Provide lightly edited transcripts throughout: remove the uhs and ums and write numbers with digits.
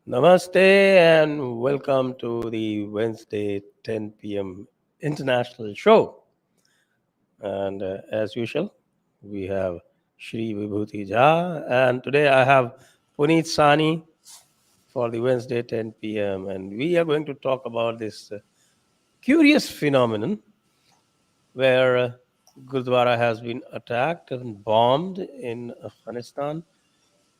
Namaste and welcome to the Wednesday 10 p.m. international show. And as usual, we have Shri Vibhuti Jha, and today I have Puneet Sahani for the Wednesday 10 p.m. And we are going to talk about this curious phenomenon where Gurudwara has been attacked and bombed in Afghanistan.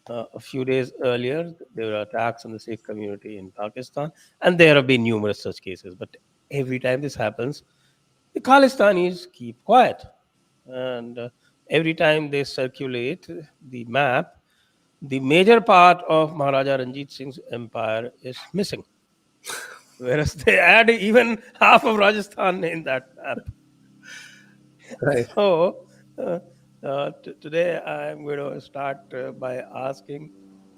A few days earlier, there were attacks on the Sikh community in Pakistan, and there have been numerous such cases. But every time this happens, the Khalistanis keep quiet. And every time they circulate the map, the major part of Maharaja Ranjit Singh's empire is missing. Whereas they add even half of Rajasthan in that map. Right. So, today I'm going to start by asking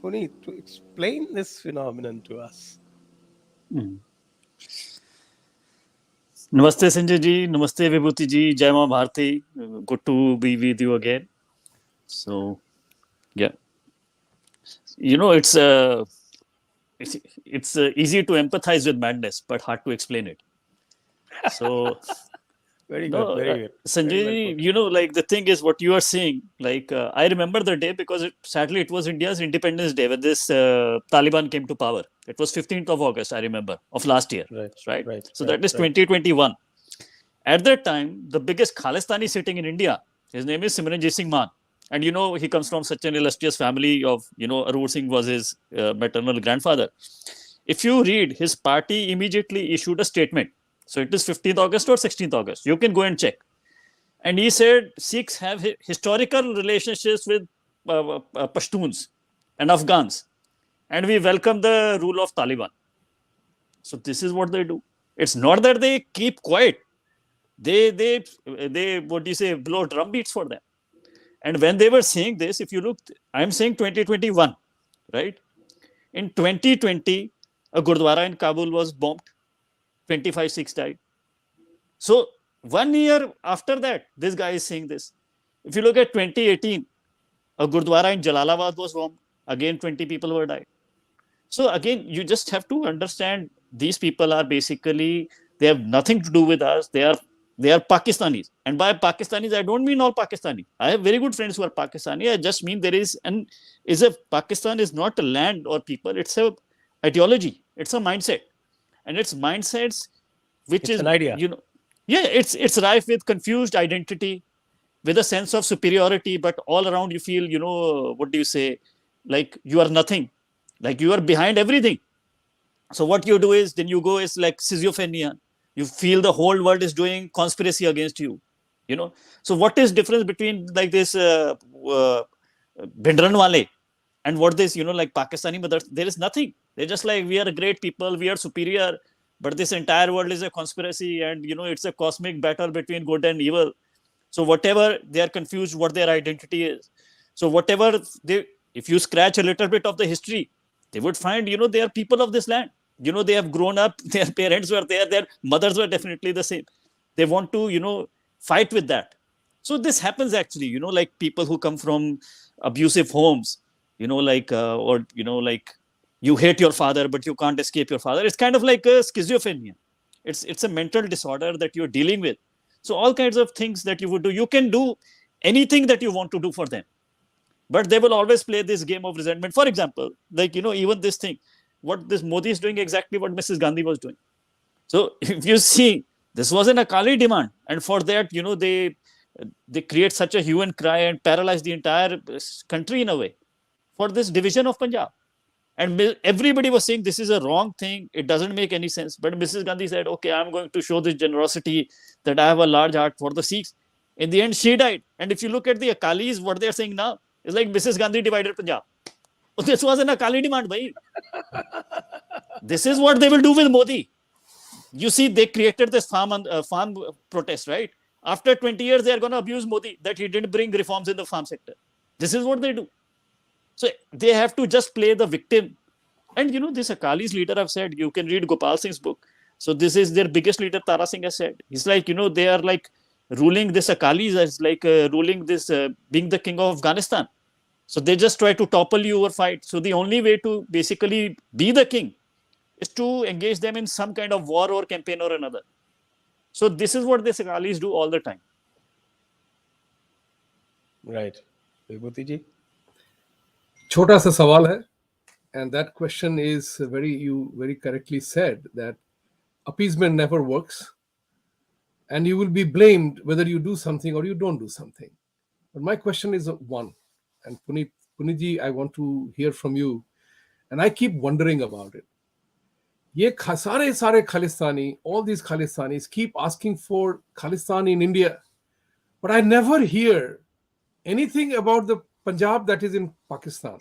Puneet to explain this phenomenon to us. Namaste Sanjay ji, Namaste Vibhuti Ji, Jai Ma Bharti. Good to be with you again. So, yeah, it's easy to empathize with madness, but hard to explain it. So. Very good, very good. Sanjay, very the thing is what you are saying. I remember the day because sadly it was India's Independence Day when this Taliban came to power. It was 15th of August, I remember, of last year. Right. So that is 2021. At that time, the biggest Khalistani sitting in India, his name is Simranjit Singh Maan. And he comes from such an illustrious family of, Arur Singh was his maternal grandfather. If you read, his party immediately issued a statement. So it is 15th August or 16th August. You can go and check. And he said Sikhs have historical relationships with Pashtuns and Afghans. And we welcome the rule of Taliban. So this is what they do. It's not that they keep quiet. They blow drum beats for them. And when they were saying this, if you look, I'm saying 2021, right? In 2020, a Gurudwara in Kabul was bombed. 25 Sikhs died. So 1 year after that, this guy is saying this. If you look at 2018, a Gurudwara in Jalalabad was bombed. Again, 20 people were died. So again, you just have to understand these people are basically, they have nothing to do with us. They are Pakistanis. And by Pakistanis, I don't mean all Pakistani. I have very good friends who are Pakistani. I just mean Pakistan is not a land or people. It's a ideology. It's a mindset. And it's mindsets, which is an idea. It's rife with confused identity, with a sense of superiority, but all around you feel, what do you say? Like you are nothing, like you are behind everything. So what you do is, then you go is like schizophrenia. You feel the whole world is doing conspiracy against you. So what is difference between like this Bhindranwale and what this, like Pakistani mothers? There is nothing. They're just like, we are great people, we are superior, but this entire world is a conspiracy and, it's a cosmic battle between good and evil. So whatever, they are confused what their identity is. So whatever, if you scratch a little bit of the history, they would find, they are people of this land. They have grown up, their parents were there, their mothers were definitely the same. They want to, fight with that. So this happens actually, like people who come from abusive homes, you hate your father, but you can't escape your father. It's kind of like a schizophrenia. It's a mental disorder that you're dealing with. So all kinds of things that you would do. You can do anything that you want to do for them. But they will always play this game of resentment. For example, even this thing, what this Modi is doing exactly what Mrs. Gandhi was doing. So if you see, this was an Akali demand. And for that, they create such a hue and cry and paralyze the entire country in a way for this division of Punjab. And everybody was saying this is a wrong thing. It doesn't make any sense. But Mrs. Gandhi said, okay, I'm going to show this generosity that I have a large heart for the Sikhs. In the end, she died. And if you look at the Akalis, what they're saying now is like Mrs. Gandhi divided Punjab. This was an Akali demand, bhai. This is what they will do with Modi. You see, they created this farm protest, right? After 20 years, they are going to abuse Modi that he didn't bring reforms in the farm sector. This is what they do. So they have to just play the victim. And this Akali's leader have said, you can read Gopal Singh's book. So this is their biggest leader, Tara Singh has said. He's like, they are like ruling this Akalis as like ruling this, being the king of Afghanistan. So they just try to topple you or fight. So the only way to basically be the king is to engage them in some kind of war or campaign or another. So this is what the Akalis do all the time. Right. Vibhuti ji? छोटा सा सवाल है, and that question is you very correctly said that appeasement never works, and you will be blamed whether you do something or you don't do something. But my question is one, and Puneet ji, I want to hear from you, and I keep wondering about it. ये सारे Khalistani, all these Khalistanis keep asking for Khalistan in India, but I never hear anything about the Punjab that is in Pakistan.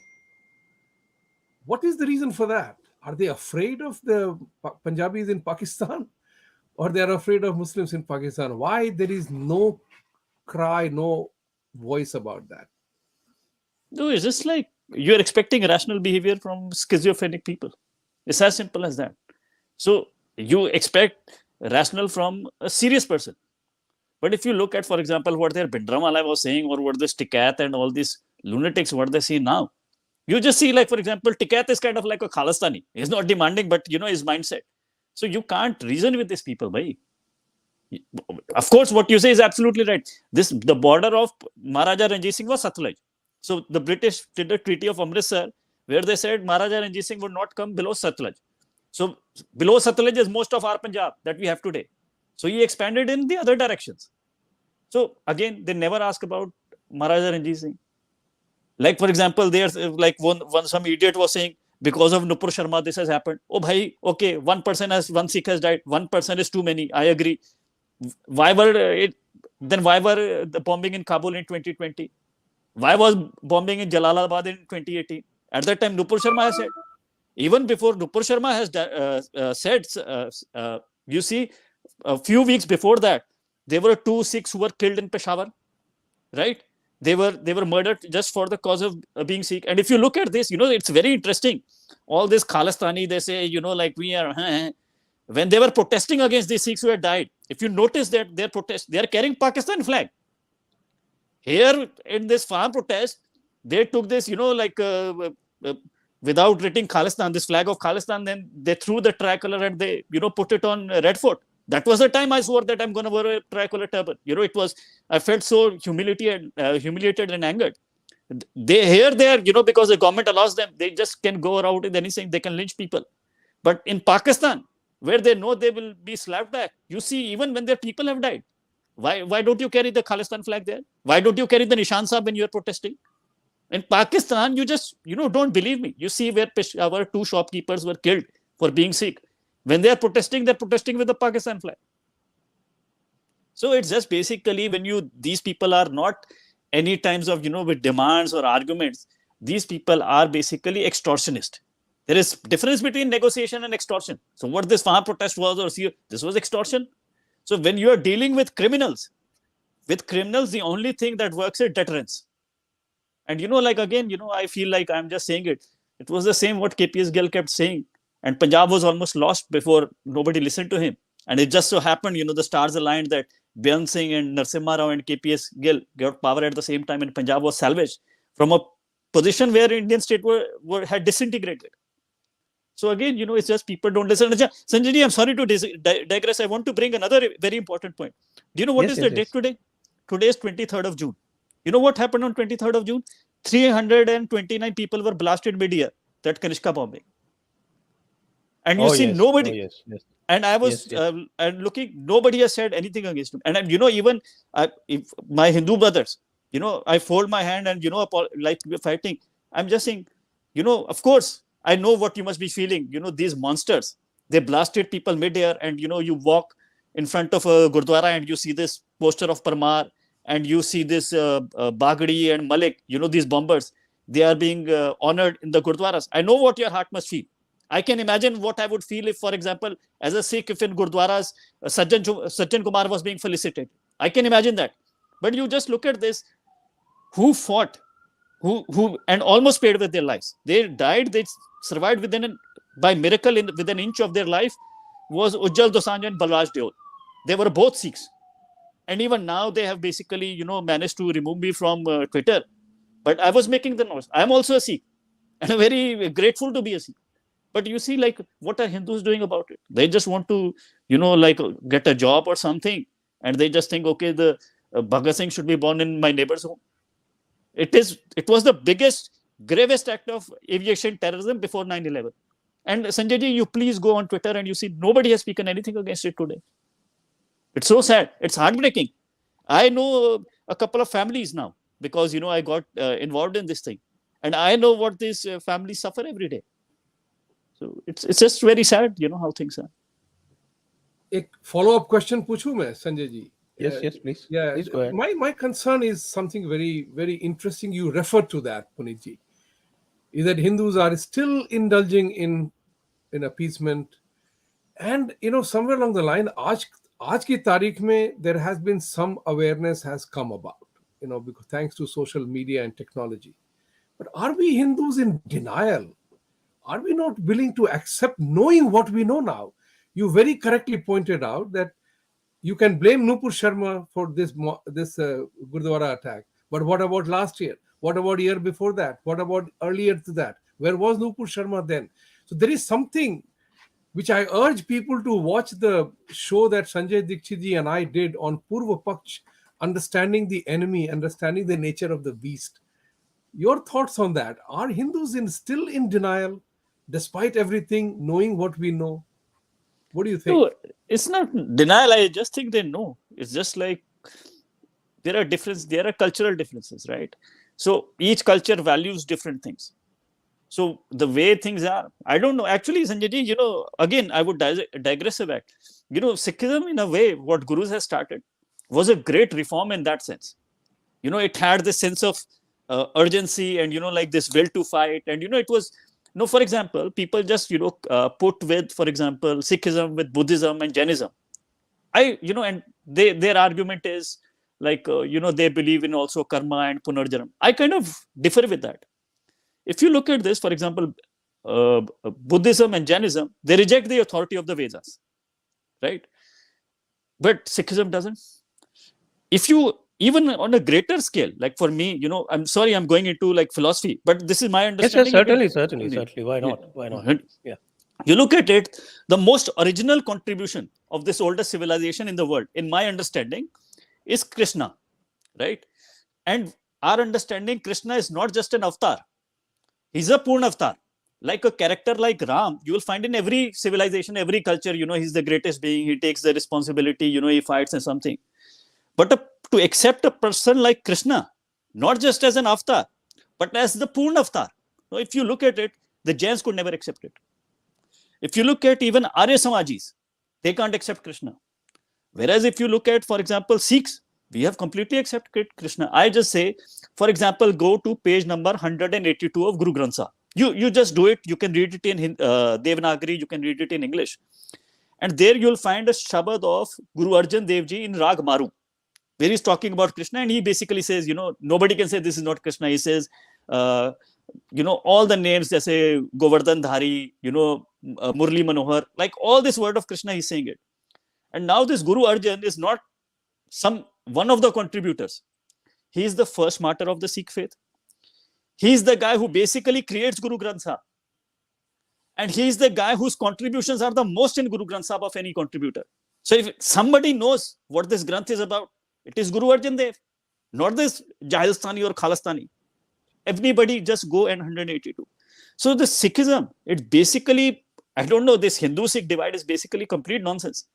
What is the reason for that? Are they afraid of the Punjabis in Pakistan, or they are afraid of Muslims in Pakistan? Why there is no cry, no voice about that? No, it's just like you're expecting rational behavior from schizophrenic people. It's as simple as that. So you expect rational from a serious person. But if you look at, for example, what their Bindramala was saying, or what this Tikat and all these lunatics, what they see now, you just see, like, for example, Tikat is kind of like a Khalistani. He's not demanding, but his mindset. So you can't reason with these people, bhai. Of course, what you say is absolutely right. The border of Maharaja Ranjit Singh was Satluj. So the British did a treaty of Amritsar where they said Maharaja Ranjit Singh would not come below Satluj. So below Satluj is most of our Punjab that we have today. So he expanded in the other directions. So again, they never ask about Maharaja Ranjit Singh. Like, for example, there's like one some idiot was saying, because of Nupur Sharma, this has happened. Oh, bhai, okay, one Sikh has died. One person is too many. I agree. Why were the bombing in Kabul in 2020? Why was bombing in Jalalabad in 2018? At that time, Nupur Sharma has said. Even before Nupur Sharma has said, you see, a few weeks before that, there were 2 Sikhs who were killed in Peshawar, right? They were murdered just for the cause of being Sikh. And if you look at this, it's very interesting. All this Khalistani, they say, like we are, when they were protesting against the Sikhs who had died, if you notice that their protest, they are carrying Pakistan flag. Here in this farm protest, they took this, without writing Khalistan, this flag of Khalistan, then they threw the tricolor and they, put it on Red Fort. That was the time I swore that I'm going to wear a tricolor turban. I felt so humiliated and angered. They are, because the government allows them, they just can go around with anything, they can lynch people. But in Pakistan, where they know they will be slapped back, you see, even when their people have died, why don't you carry the Khalistan flag there? Why don't you carry the Nishan Sahib when you're protesting? In Pakistan, you just, don't believe me. You see where our 2 shopkeepers were killed for being Sikh. When they're protesting with the Pakistan flag. So it's just basically when these people are not any times of, with demands or arguments, these people are basically extortionist. There is difference between negotiation and extortion. So what this farm protest was, this was extortion. So when you are dealing with criminals, the only thing that works is deterrence. And, I feel like I'm just saying it. It was the same what KPS Gill kept saying. And Punjab was almost lost before nobody listened to him. And it just so happened, the stars aligned that Byain Singh and Narsimha Rao and KPS Gill got power at the same time, and Punjab was salvaged from a position where Indian state had disintegrated. So again, it's just people don't listen. Sanjay, I'm sorry to digress. I want to bring another very important point. Do you know what is the date today? Today is 23rd of June. You know what happened on 23rd of June? 329 people were blasted mid-year, that Kanishka bombing. And you see, nobody. Oh, yes. And I was and looking, nobody has said anything against him. And even if my Hindu brothers, I fold my hand and like we're fighting. I'm just saying, of course, I know what you must be feeling. These monsters, they blasted people mid-air, and you walk in front of a Gurudwara and you see this poster of Parmar, and you see this Bagdi and Malik. These bombers, they are being honored in the Gurudwaras. I know what your heart must feel. I can imagine what I would feel if, for example, as a Sikh, if in Gurudwaras, Sajjan Kumar was being felicitated. I can imagine that. But you just look at this, who fought, who and almost paid with their lives. They died, they survived by miracle with an inch of their life. was Ujjal Dosanjh and Balraj Deol. They were both Sikhs. And even now they have basically, managed to remove me from Twitter. But I was making the noise. I'm also a Sikh and I'm very grateful to be a Sikh. But you see, like, what are Hindus doing about it? They just want to, get a job or something. And they just think, okay, the Bhagat Singh should be born in my neighbor's home. It was the biggest, gravest act of aviation terrorism before 9/11. And Sanjay ji, you please go on Twitter and you see nobody has spoken anything against it today. It's so sad. It's heartbreaking. I know a couple of families now because, I got involved in this thing. And I know what these families suffer every day. So it's just very sad, how things are. A follow-up question पूछूं मैं, Sanjay ji? Yes, please. Yeah, please go ahead. My concern is something very, very interesting. You referred to that, Puneet ji, is that Hindus are still indulging in appeasement. And, somewhere along the line, aaj ki tarikh mein, there has been some awareness has come about, because thanks to social media and technology. But are we Hindus in denial? Are we not willing to accept knowing what we know now? You very correctly pointed out that you can blame Nupur Sharma for this Gurudwara attack. But what about last year? What about year before that? What about earlier to that? Where was Nupur Sharma then? So there is something which I urge people to watch the show that Sanjay Dixit ji and I did on Purva Paksh, understanding the enemy, understanding the nature of the beast. Your thoughts on that? Are Hindus still in denial, despite everything, knowing what we know? What do you think? No, it's not denial. I just think they know. It's just like there are cultural differences, right? So each culture values different things. So the way things are, I don't know. Actually, Sanjay ji, again, I would digress a bit. Sikhism, in a way, what Gurus has started was a great reform in that sense. It had this sense of urgency and, like this will to fight. And, it was, for example, people just, put with, for example, Sikhism with Buddhism and Jainism. And their argument is like, they believe in also karma and punarjanam. I kind of differ with that. If you look at this, for example, Buddhism and Jainism, they reject the authority of the Vedas, right? But Sikhism doesn't. If you, even on a greater scale, like for me, I'm sorry, I'm going into like philosophy, but this is my understanding. Yes, certainly. Why not? Yeah. You look at it, the most original contribution of this oldest civilization in the world, in my understanding, is Krishna, right? And our understanding, Krishna is not just an avatar. He's a Purna avatar. Like a character like Ram, you will find in every civilization, every culture, he's the greatest being. He takes the responsibility, he fights and something. But to accept a person like Krishna, not just as an avatar, but as the Purna avatar. So if you look at it, the Jains could never accept it. If you look at even Arya Samajis, they can't accept Krishna. Whereas if you look at, for example, Sikhs, we have completely accepted Krishna. I just say, for example, go to page number 182 of Guru Granth Sahib. You just do it. You can read it in Devanagari. You can read it in English. And there you'll find a Shabad of Guru Arjan Dev Ji in Rag Maru, where he's talking about Krishna. And he basically says, nobody can say this is not Krishna. He says, all the names, say Govardhan Dhari, Murli Manohar, like all this word of Krishna, he's saying it. And now this Guru Arjan is not one of the contributors. He is the first martyr of the Sikh faith. He is the guy who basically creates Guru Granth Sahib. And he is the guy whose contributions are the most in Guru Granth Sahib of any contributor. So if somebody knows what this Granth is about, it is Guru Arjan Dev, not this Khalistani or Khalistani. Everybody just go and 182. So the Sikhism, it's basically, I don't know, this Hindu-Sikh divide is basically complete nonsense.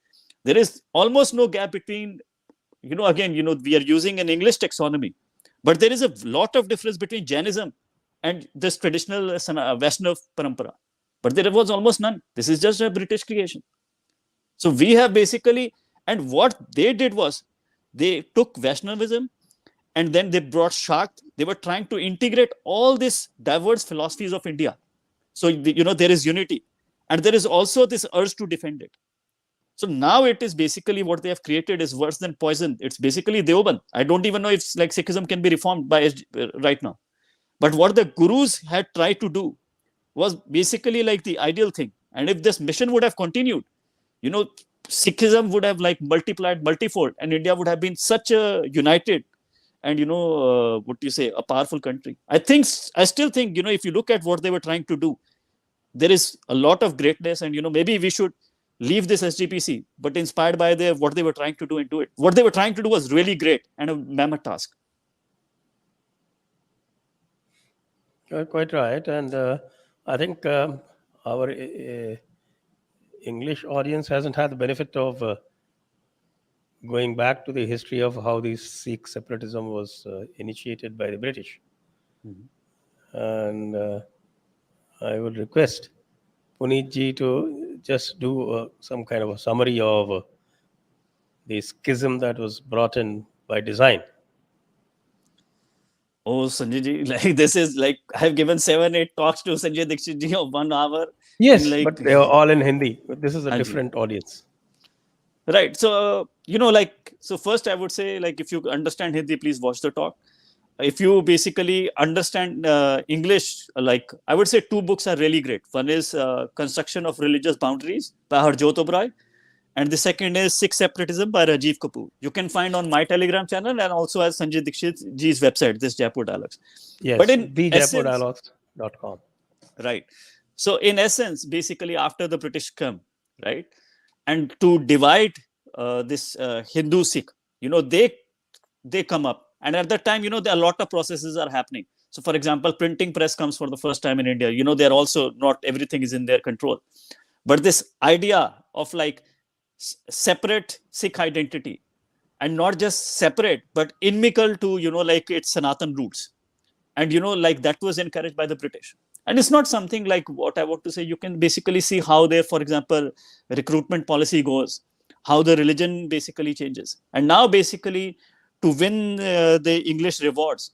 There is almost no gap between, again, we are using an English taxonomy, but there is a lot of difference between Jainism and this traditional Vaishnav parampara. But there was almost none. This is just a British creation. So we have basically, and what they did was, they took Vaishnavism and then they brought Shakt. They were trying to integrate all these diverse philosophies of India. So, there is unity. And there is also this urge to defend it. So now it is basically what they have created is worse than poison. It's basically Deoband. I don't even know if like Sikhism can be reformed by right now. But what the Gurus had tried to do was basically like the ideal thing. And if this mission would have continued, Sikhism would have like multiplied multifold, and India would have been such a united and what you say, a powerful country. I still think, if you look at what they were trying to do, there is a lot of greatness, and maybe we should leave this SGPC, but inspired by what they were trying to do and do it. What they were trying to do was really great and a mammoth task. Quite right, and I think our English audience hasn't had the benefit of going back to the history of how the Sikh separatism was initiated by the British. And I would request Puneet Ji to just do some kind of a summary of the schism that was brought in by design. Oh, Sanjay ji, like this is like I have given 7-8 talks to Sanjay Dixit ji of 1 hour. Yes, but they are all in Hindi. This is a different audience. Right. So, so first I would say, like, if you understand Hindi, please watch the talk. If you basically understand English, like, I would say 2 books are really great. One is Construction of Religious Boundaries by Harjot Oberoi. And the second is Sikh Separatism by Rajiv Kapoor. You can find on my Telegram channel and also as Sanjay Dixit ji's website, this Jaipur Dialogues. Yes, but in thejaipurdialogues.com. Right. So in essence, basically after the British come, right, and to divide this Hindu-Sikh, they come up. And at that time, a lot of processes are happening. So for example, printing press comes for the first time in India. They're also not everything is in their control. But this idea of like separate Sikh identity, and not just separate, but inimical to, like its Sanatan roots. And, like that was encouraged by the British. And it's not something like what I want to say. You can basically see how their, for example, recruitment policy goes, how the religion basically changes. And now basically to win the English rewards,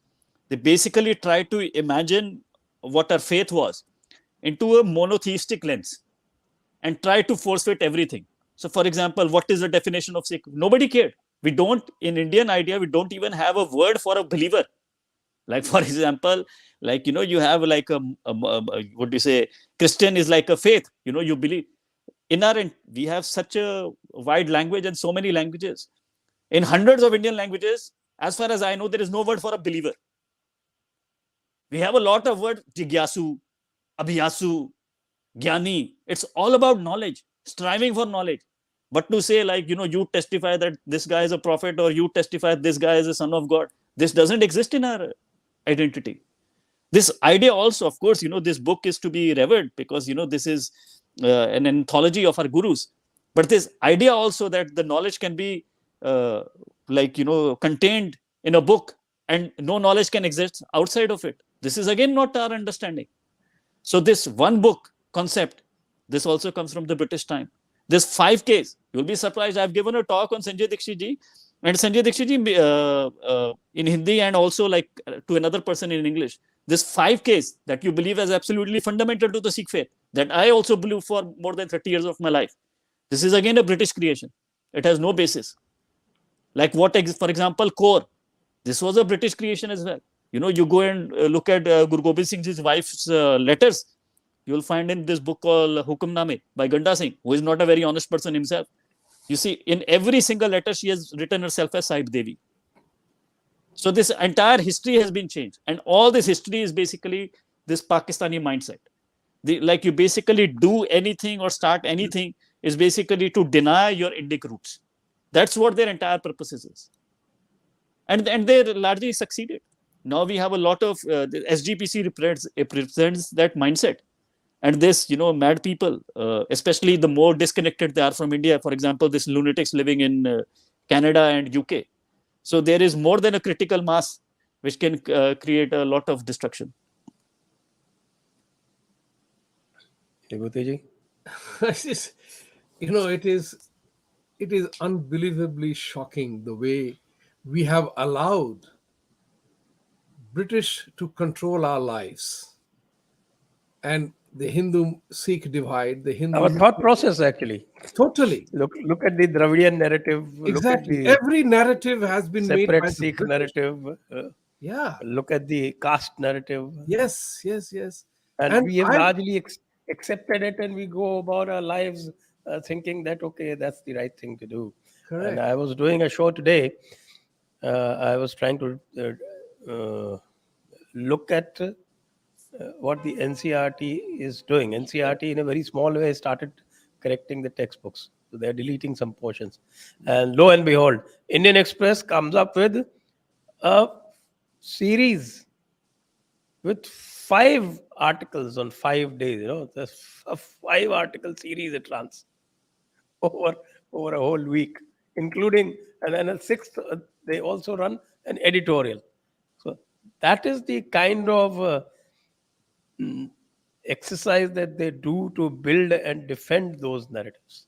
they basically try to imagine what our faith was into a monotheistic lens and try to force fit everything. So, for example, what is the definition of Sikh? Nobody cared. We don't, in Indian idea, we don't even have a word for a believer. Like, for example, like, you have like what do you say? Christian is like a faith, you believe. We have such a wide language and so many languages. In hundreds of Indian languages, as far as I know, there is no word for a believer. We have a lot of words, Jigyasu, Abhyasu, Gyani. It's all about knowledge, striving for knowledge. But to say like, you testify that this guy is a prophet, or you testify this guy is a son of God, this doesn't exist in our identity. This idea also, of course, this book is to be revered because, this is an anthology of our gurus. But this idea also that the knowledge can be contained in a book and no knowledge can exist outside of it. This is again not our understanding. So this one book concept, this also comes from the British time. This 5 Ks, you'll be surprised. I've given a talk on Sanjay Dixit ji, and Sanjay Dixit ji in Hindi, and also like to another person in English. This 5 Ks that you believe as absolutely fundamental to the Sikh faith, that I also believe for more than 30 years of my life. This is again a British creation. It has no basis. Like for example, core. This was a British creation as well. You go and look at Guru Gobind Singh Ji's wife's letters. You'll find in this book called Hukamname by Ganda Singh, who is not a very honest person himself. You see, in every single letter, she has written herself as Sahib Devi. So this entire history has been changed. And all this history is basically this Pakistani mindset. Like you basically do anything or start anything is basically to deny your Indic roots. That's what their entire purpose is. And they largely succeeded. Now we have a lot of, the SGPC represents that mindset. And this, mad people, especially the more disconnected they are from India, for example, this lunatics living in Canada and UK. So there is more than a critical mass which can create a lot of destruction. Vibhuti Ji? It is unbelievably shocking the way we have allowed British to control our lives. And the Hindu-Sikh divide, our thought process actually. Totally. Look at the Dravidian narrative. Exactly. Every narrative has been made by separate Sikh narrative. Yeah. Look at the caste narrative. Yes. And we have largely accepted it, and we go about our lives thinking that, okay, that's the right thing to do. Correct. And I was doing a show today. I was trying to look at what the NCRT is doing. NCRT, in a very small way, started correcting the textbooks. So they're deleting some portions. And lo and behold, Indian Express comes up with a series with 5 articles on 5 days. There's a 5-article series it runs over a whole week, including, and then a 6th, they also run an editorial. So that is the kind of exercise that they do to build and defend those narratives.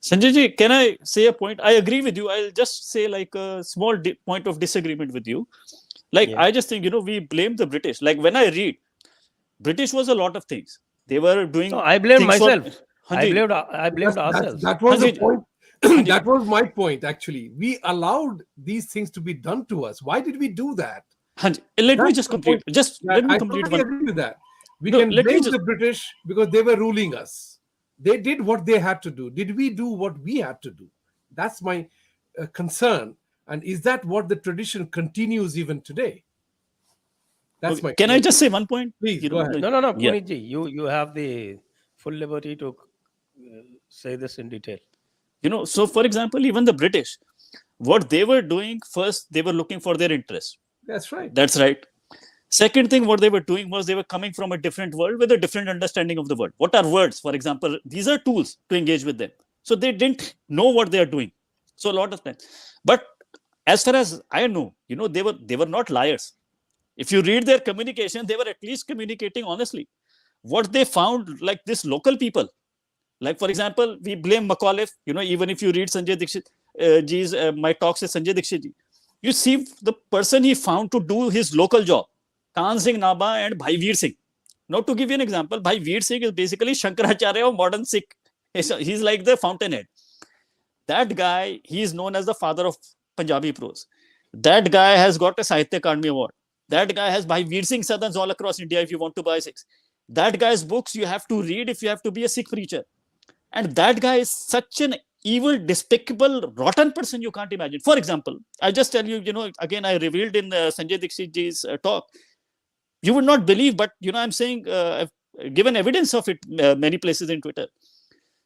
Sanjay ji, can I say a point? I agree with you. I'll just say like a small point of disagreement with you. Like, I just think, we blame the British. Like, when I read, British was a lot of things. They were doing. No, I blame myself. I blamed ourselves. That was the point. That was my point, actually. We allowed these things to be done to us. Why did we do that? Let me just complete. Let me complete one. I agree with that. We can blame the British because they were ruling us. They did what they had to do. Did we do what we had to do? That's my concern. And is that what the tradition continues even today? That's my. Can I just say one point? Please go ahead. No, Puneet ji, you have the full liberty to say this in detail. So for example, even the British, what they were doing first, they were looking for their interest. That's right. That's right. Second thing, what they were doing was they were coming from a different world with a different understanding of the world. What are words? For example, these are tools to engage with them. So they didn't know what they are doing. So a lot of times. But as far as I know, they were not liars. If you read their communication, they were at least communicating honestly. What they found, like this local people, like for example, we blame Macaulay. Even if you read Sanjay Dixit ji's my talks with Sanjay Dixit ji, you see the person he found to do his local job. Khan Singh Naba and Bhai Veer Singh. Now, to give you an example, Bhai Veer Singh is basically Shankaracharya of modern Sikh. He's like the fountainhead. That guy, he is known as the father of Punjabi prose. That guy has got a Sahitya Akademi Award. That guy has Bhai Veer Singh Sadhans all across India if you want to buy Sikhs. That guy's books you have to read if you have to be a Sikh preacher. And that guy is such an evil, despicable, rotten person you can't imagine. For example, I just tell you, again, I revealed in Sanjay Dixit ji's talk. You would not believe, but I'm saying I've given evidence of it many places in Twitter.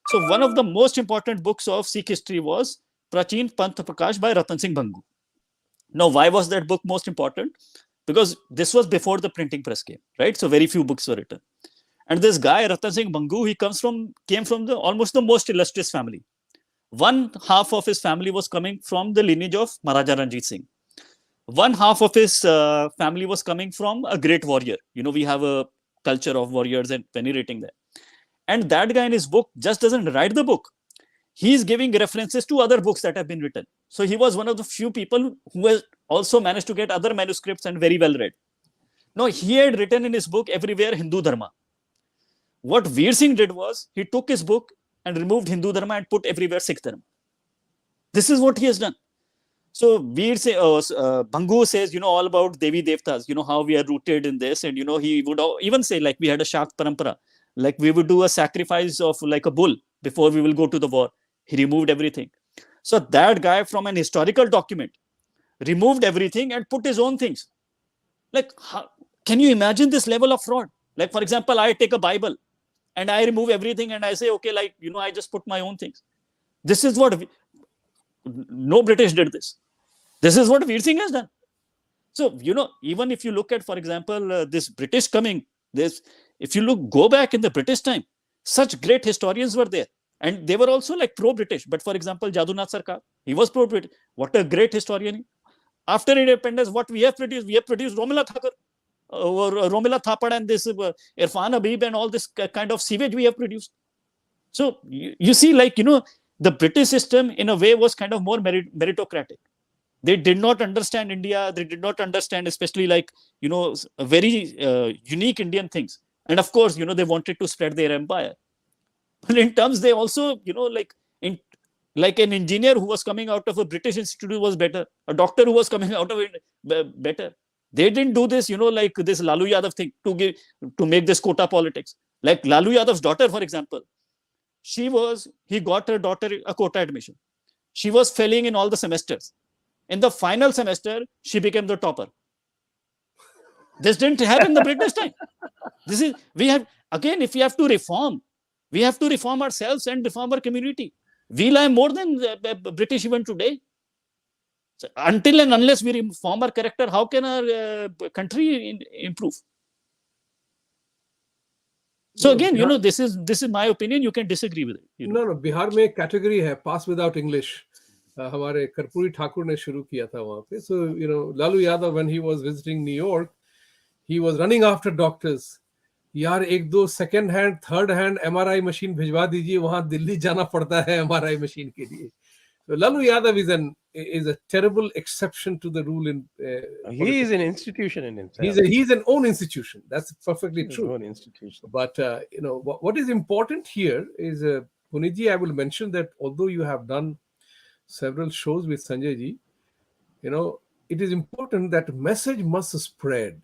So one of the most important books of Sikh history was Prachin Panth Prakash by Ratan Singh Bhangu. Now, why was that book most important? Because this was before the printing press came, right? So very few books were written. And this guy, Ratan Singh Bhangu, he came from almost the most illustrious family. One half of his family was coming from the lineage of Maharaja Ranjit Singh. One half of his family was coming from a great warrior. We have a culture of warriors and venerating that. And that guy in his book just doesn't write the book. He's giving references to other books that have been written. So he was one of the few people who has also managed to get other manuscripts and very well read. Now, he had written in his book everywhere Hindu Dharma. What Veer Singh did was, he took his book and removed Hindu Dharma and put everywhere Sikh Dharma. This is what he has done. So Bhangu says, all about Devi Devtas, how we are rooted in this. And, he would even say, like, we had a Shakt Parampara, like we would do a sacrifice of like a bull before we will go to the war. He removed everything. So that guy from an historical document removed everything and put his own things. Like, can you imagine this level of fraud? Like, for example, I take a Bible and I remove everything and I say, okay, like, I just put my own things. This is what no British did this. This is what Veer Singh has done. So, even if you look at, for example, this British coming, if you go back in the British time, such great historians were there. And they were also like pro-British. But for example, Jadunath Sarkar, he was pro-British. What a great historian. After independence, what we have produced Romila Thakur, or Romila Thapad and this Irfan Habib and all this kind of sewage we have produced. So you see, like, the British system in a way was kind of more meritocratic. They did not understand India. They did not understand, especially like, very unique Indian things. And of course, they wanted to spread their empire. But in terms, they also, like an engineer who was coming out of a British institute was better. A doctor who was coming out of it better. They didn't do this, like this Lalu Yadav thing to make this quota politics. Like Lalu Yadav's daughter, for example, he got her daughter a quota admission. She was failing in all the semesters. In the final semester, she became the topper. This didn't happen in the British time. If we have to reform, we have to reform ourselves and reform our community. We lie more than the British even today. So until and unless we reform our character, how can our country improve? So again, this is my opinion. You can disagree with it. No, Bihar में category है pass without English. हमारे कर्पूरी ठाकुर ने शुरू किया था वहाँ पे. So Lalu Yadav, when he was visiting New York, he was running after doctors. यार एक दो second hand, third hand MRI machine भिजवा दीजिए, वहाँ दिल्ली जाना पड़ता है MRI machine के लिए. So Lalu Yadav is a terrible exception to the rule in. He is an institution in himself. He's an own institution. That's perfectly true. Own institution. But what is important here is, Puneet, I will mention that although you have done several shows with Sanjay ji, it is important that message must spread.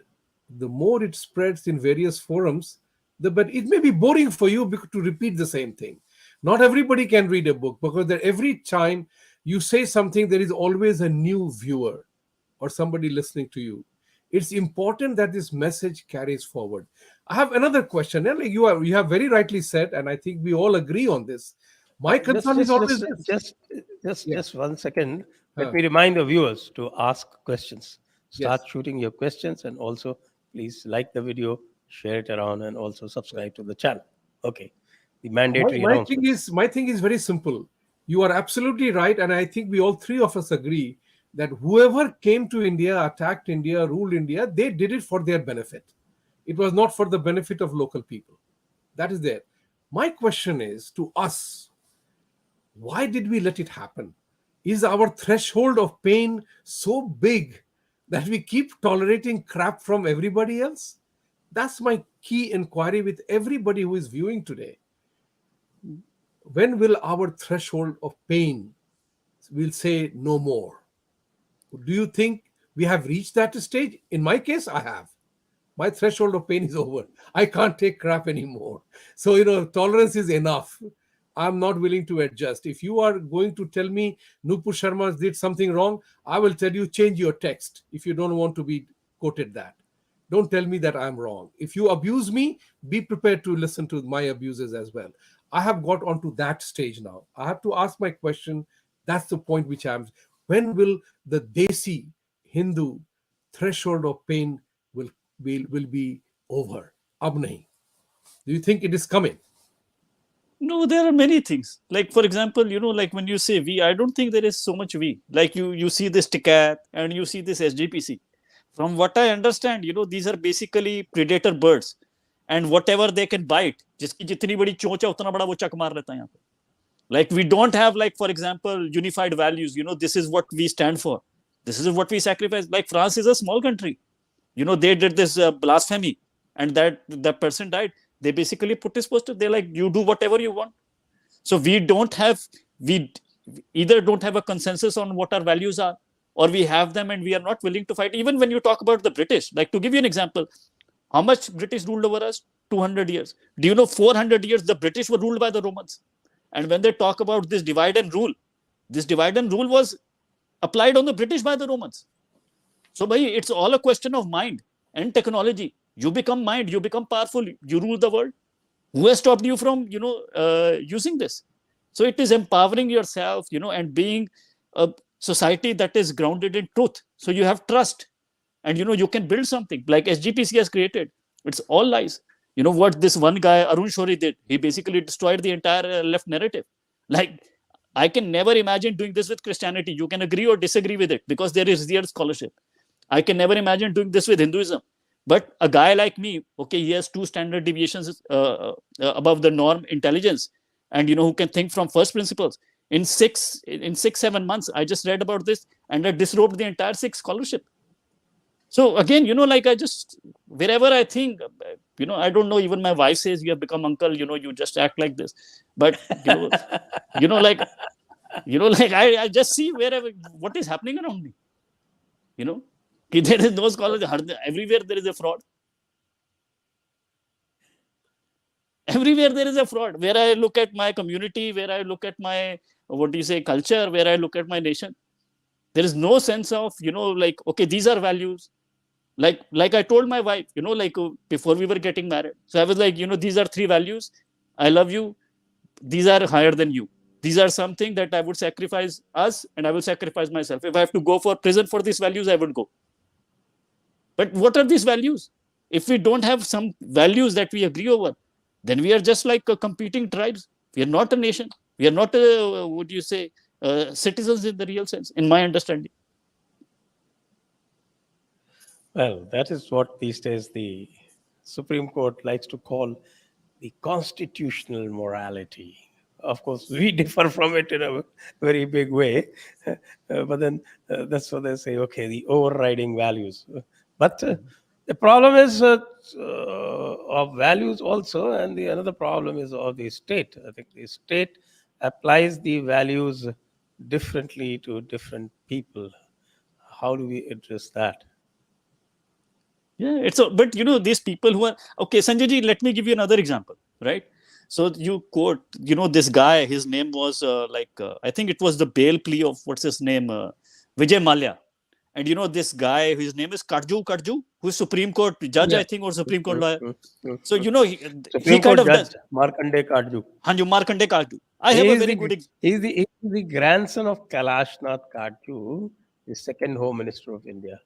The more it spreads in various forums, but it may be boring for you to repeat the same thing. Not everybody can read a book, because every time you say something, there is always a new viewer or somebody listening to you. It's important that this message carries forward. I have another question. You have very rightly said, and I think we all agree on this. My concern is always just 1 second. Let me remind the viewers to ask questions. Start shooting your questions, and also please like the video, share it around, and also subscribe to the channel. Okay. The mandatory announcement. My thing is very simple. You are absolutely right, and I think we all three of us agree that whoever came to India, attacked India, ruled India, they did it for their benefit. It was not for the benefit of local people. That is there. My question is to us, why did we let it happen? Is our threshold of pain so big that we keep tolerating crap from everybody else? That's my key inquiry with everybody who is viewing today. When will our threshold of pain will say no more? Do you think we have reached that stage? In my case, I have. My threshold of pain is over. I can't take crap anymore. So, tolerance is enough. I'm not willing to adjust. If you are going to tell me Nupur Sharma did something wrong, I will tell you, change your text if you don't want to be quoted that. Don't tell me that I'm wrong. If you abuse me, be prepared to listen to my abuses as well. I have got onto that stage now. I have to ask my question. That's the point which I'm. When will the Desi Hindu threshold of pain will be over? Ab nahi. Do you think it is coming? No, there are many things. Like, for example, like when you say we, I don't think there is so much we. Like you see this TICAT and you see this SGPC. From what I understand, these are basically predator birds. And whatever they can bite, जिसकी जितनी बड़ी चोंच है उतना बड़ा वो चक मार लेता है यहाँ पे. Like we don't have, like, for example, unified values. This is what we stand for. This is what we sacrifice. Like France is a small country. They did this blasphemy, and that person died. They basically put this poster. They're like, you do whatever you want. So we either don't have a consensus on what our values are, or we have them and we are not willing to fight. Even when you talk about the British, like, to give you an example, how much British ruled over us? 200 years. Do you know 400 years the British were ruled by the Romans? And when they talk about this divide and rule was applied on the British by the Romans. So it's all a question of mind and technology. You become mind, you become powerful, you rule the world. Who has stopped you from, using this? So it is empowering yourself, and being a society that is grounded in truth. So you have trust, and, you can build something like SGPC has created. It's all lies. What this one guy, Arun Shourie, did? He basically destroyed the entire left narrative. Like, I can never imagine doing this with Christianity. You can agree or disagree with it because there is real scholarship. I can never imagine doing this with Hinduism. But a guy like me, okay, he has 2 standard deviations above the norm intelligence, and, who can think from first principles. In 6-7 months, I just read about this, and I disrobed the entire Sikh scholarship. So again, like, I just, wherever I think, I don't know, even my wife says, you have become uncle, you just act like this. But, like, I just see wherever, what is happening around me. There is no scholarship. Everywhere there is a fraud. Everywhere there is a fraud. Where I look at my community, where I look at my, culture, where I look at my nation, there is no sense of, like, okay, these are values. Like I told my wife, before we were getting married. So I was like, these are 3 values. I love you. These are higher than you. These are something that I would sacrifice us, and I will sacrifice myself. If I have to go for prison for these values, I would go. But what are these values? If we don't have some values that we agree over, then we are just like competing tribes. We are not a nation. We are not, citizens in the real sense, in my understanding. Well, that is what these days the Supreme Court likes to call the constitutional morality. Of course, we differ from it in a very big way, but then that's what they say, okay, the overriding values. But the problem is of values also, and the another problem is of the state. I think the state applies the values differently to different people. How do we address that? Yeah, but these people who are, okay, Sanjay ji, let me give you another example, right? So you quote, this guy, his name was I think it was the bail plea of, what's his name? Vijay Mallya. And this guy, his name is Karju, who's Supreme Court judge, yeah. I think, or Supreme Court lawyer. So, he kind of judge, does. Markande Karju. Hanju, Markande Karju. I have a very good... He's the grandson of Kailashnath Karju, the second Home Minister of India.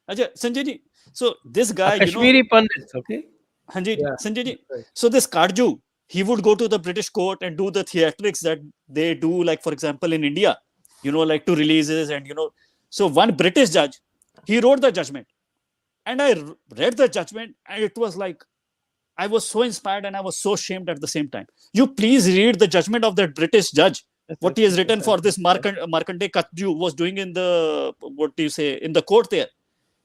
Ajay, Sanjay ji, so this guy, Kashmiri Pandits, okay? Hanji, yeah. Sanjay ji, so this Karju, he would go to the British court and do the theatrics that they do, like, for example, in India, like to releases and, so one British judge, he wrote the judgment. And I read the judgment, and it was like, I was so inspired and I was so ashamed at the same time. You please read the judgment of that British judge. What he has written for this Markande Karju was doing in the, in the court there.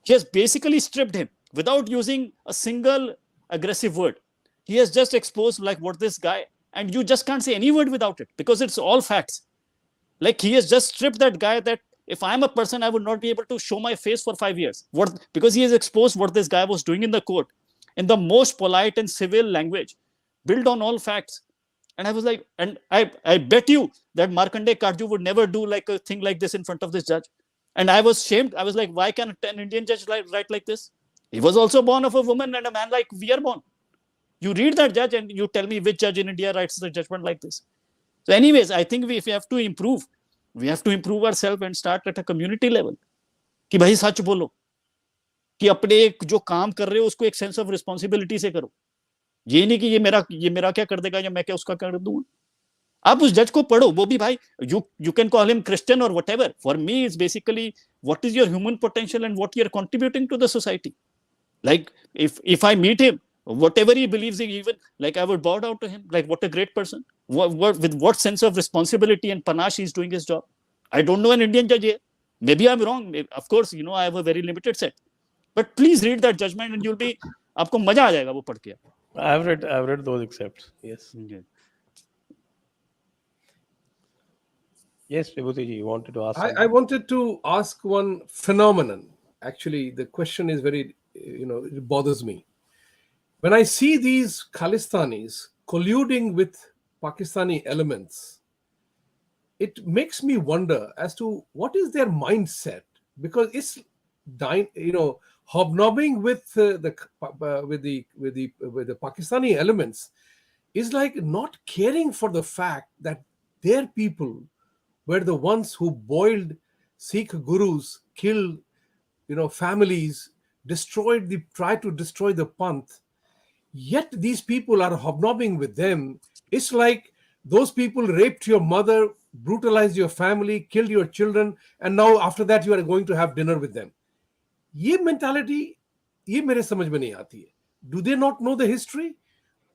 He has basically stripped him without using a single aggressive word. He has just exposed like what this guy, and you just can't say any word without it because it's all facts. Like he has just stripped that guy that if I'm a person, I would not be able to show my face for 5 years. Because he has exposed what this guy was doing in the court in the most polite and civil language, built on all facts. And I was like, and I bet you that Markande Karju would never do like a thing like this in front of this judge. And I was shamed. I was like, why can't an Indian judge write like this? He was also born of a woman and a man like we are born. You read that judge and you tell me which judge in India writes the judgment like this. So anyways, I think if we have to improve, we have to improve ourselves and start at a community level. कि भाई सच बोलो, कि अपने जो काम कर रहे हो उसको एक सेंस ऑफ रिस्पॉन्सिबिलिटी से करो. ये नहीं कि ये मेरा क्या कर देगा या मैं क्या उसका कर दूंगा. आप उस जज को पढ़ो, वो भी भाई you can call him Christian or whatever. For me, it's basically what is your human potential and what you're contributing to the society. Like if I meet him, whatever he believes in, even like I would bow down to him. Like what a great person. With what sense of responsibility and panache he's doing his job. I don't know an Indian judge here. Maybe I'm wrong. Of course, I have a very limited set. But please read that judgment and you'll be, आपको मजा आ जाएगा वो पढ़ के. I've read those excerpts. Yes. Okay. Yes, Vibhuti ji, you wanted to ask. I wanted to ask one phenomenon. Actually, the question is very, it bothers me. When I see these Khalistanis colluding with Pakistani elements, it makes me wonder as to what is their mindset, because it's hobnobbing with the Pakistani elements is like not caring for the fact that their people were the ones who boiled Sikh gurus, killed families, tried to destroy the Panth. Yet these people are hobnobbing with them. It's like those people raped your mother, brutalized your family, killed your children, and now after that you are going to have dinner with them. Ye mentality, ye mere samajh mein nahi aati hai. Do they not know the history?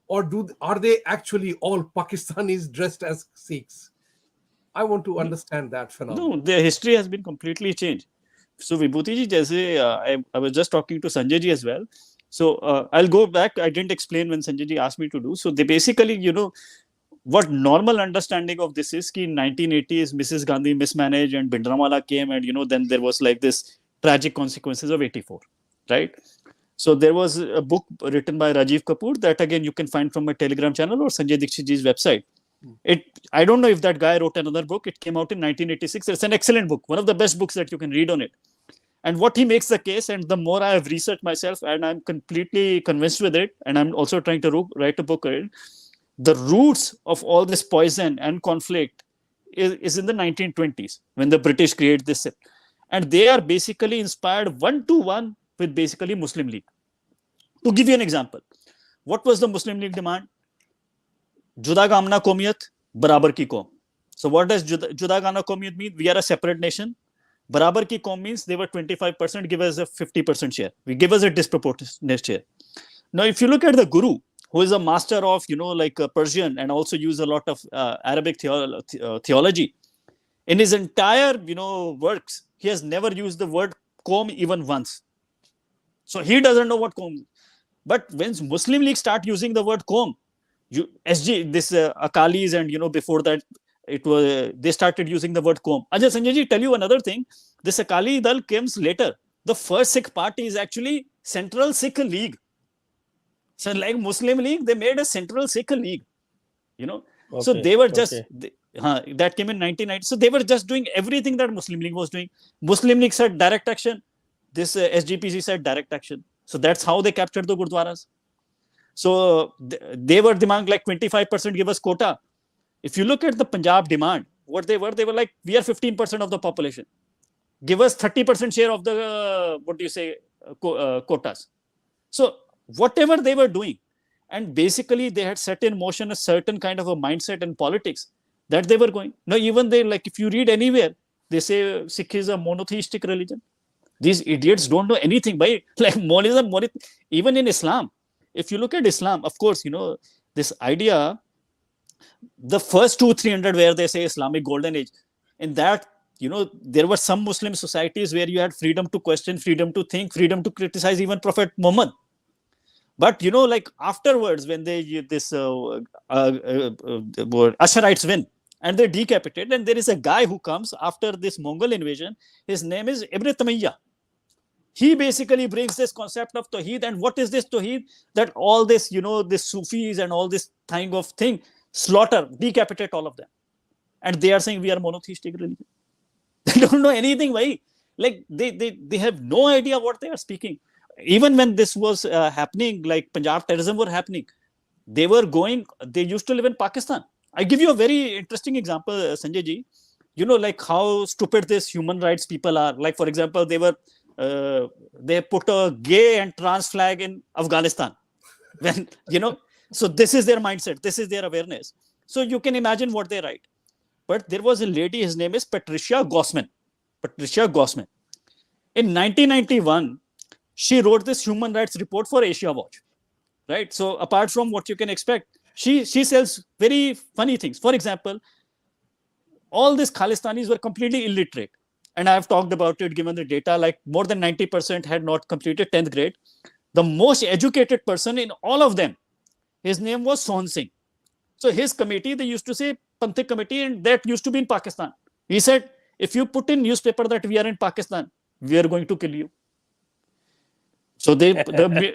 Or are they actually all Pakistanis dressed as Sikhs? I want to understand that phenomenon. No, their history has been completely changed. So Vibhuti ji, jaise, I was just talking to Sanjay ji as well. So I'll go back. I didn't explain when Sanjay ji asked me to do. So they basically, what normal understanding of this is, in 1980s, Mrs. Gandhi mismanaged and Bhindranwala came and, then there was like this tragic consequences of 84, right? So there was a book written by Rajiv Kapoor that again you can find from my Telegram channel or Sanjay Dixit's website. I don't know if that guy wrote another book. It came out in 1986. It's an excellent book, one of the best books that you can read on it. And what he makes the case, and the more I have researched myself, and I'm completely convinced with it, and I'm also trying to write a book on it, the roots of all this poison and conflict is in the 1920s when the British create this. And they are basically inspired one-to-one with basically Muslim League. To give you an example, what was the Muslim League demand? Juda Gamna Qawmiyat, Barabar Ki Qawm. So what does Juda Gamna Qawmiyat mean? We are a separate nation. Barabar Ki Qawm means they were 25%, give us a 50% share. We give us a disproportionate share. Now, if you look at the Guru, who is a master of, Persian and also use a lot of Arabic theology, in his entire, works, he has never used the word Qawm even once. So he doesn't know what Qawm is. But when Muslim League start using the word Qawm, Akalis and, before that, they started using the word Qawm. Ajay, Sanjay ji, tell you another thing. This Akali Dal comes later. The first Sikh party is actually Central Sikh League. So like Muslim League, they made a Central Sikh League. Okay, so they were just, that came in 1990. So they were just doing everything that Muslim League was doing. Muslim League said direct action. This SGPC said direct action. So that's how they captured the Gurudwaras. So they were demanding like 25% give us quota. If you look at the Punjab demand, what they were like, we are 15% of the population. Give us 30% share of the, quotas. So whatever they were doing, and basically they had set in motion a certain kind of a mindset and politics that they were going. Now, even they, like, if you read anywhere, they say Sikh is a monotheistic religion. These idiots don't know anything by like monism, even in Islam. If you look at Islam, of course, this idea, the first 200-300 where they say Islamic golden age, in that, there were some Muslim societies where you had freedom to question, freedom to think, freedom to criticize even Prophet Muhammad. But, like afterwards, when this Asharites win and they decapitate, and there is a guy who comes after this Mongol invasion, his name is Ibn Taymiyyah. He basically brings this concept of Tawheed. And what is this Tawheed? That all this, this Sufis and all this kind of thing, slaughter, decapitate all of them. And they are saying we are monotheistic religion. They don't know anything, why? Like they have no idea what they are speaking. Even when this was happening, like Punjab terrorism were happening, they used to live in Pakistan. I give you a very interesting example, Sanjay ji. Like how stupid these human rights people are. Like, for example, they put a gay and trans flag in Afghanistan. When, so this is their mindset. This is their awareness. So you can imagine what they write. But there was a lady, his name is Patricia Gossman. In 1991, she wrote this human rights report for Asia Watch, right? So apart from what you can expect, she sells very funny things. For example, all these Khalistanis were completely illiterate. And I've talked about it, given the data, like more than 90% had not completed 10th grade. The most educated person in all of them, his name was Sohan Singh. So his committee, they used to say Panthik committee, and that used to be in Pakistan. He said, if you put in newspaper that we are in Pakistan, we are going to kill you. So the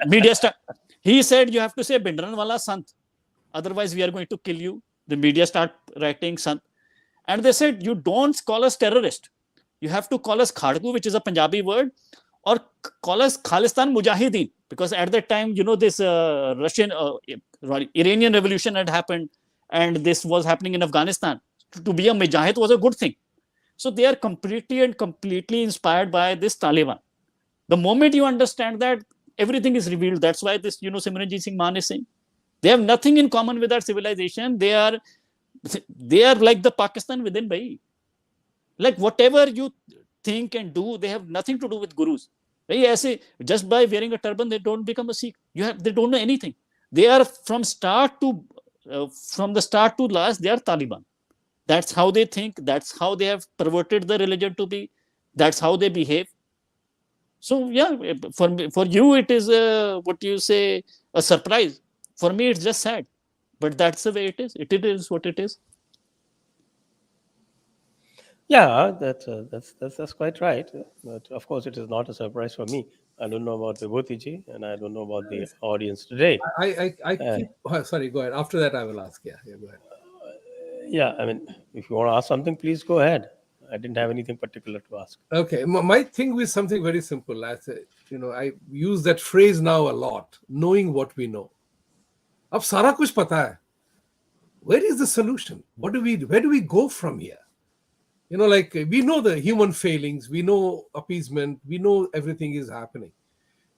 media he said, you have to say Bindran wala Sant, otherwise we are going to kill you. The media start writing Sant. And they said, you don't call us terrorist. You have to call us Khadgu, which is a Punjabi word, or call us Khalistan Mujahideen. Because at that time, this Iranian revolution had happened, and this was happening in Afghanistan. To be a Mujahid was a good thing. So they are completely inspired by this Taliban. The moment you understand that, everything is revealed. That's why this, Simranjit Singh Maan is saying, they have nothing in common with our civilization. They are like the Pakistan within, bhai. Like whatever you think and do, they have nothing to do with gurus. Just by wearing a turban, they don't become a Sikh. They don't know anything. They are from the start to last, they are Taliban. That's how they think. That's how they have perverted the religion to be. That's how they behave. So yeah, for you it is a surprise. For me, it's just sad. But that's the way it is. It is what it is. Yeah, that's quite right. But of course, it is not a surprise for me. I don't know about Vibhuti Ji, and I don't know about the audience today. I keep, sorry, go ahead. After that, I will ask. Yeah, go ahead. Yeah, I mean, if you want to ask something, please go ahead. I didn't have anything particular to ask. Okay, my thing was something very simple. I use that phrase now a lot, knowing what we know. Ab sara kuch pata hai. Where is the solution? Where do we go from here? Like we know the human failings, we know appeasement, we know everything is happening,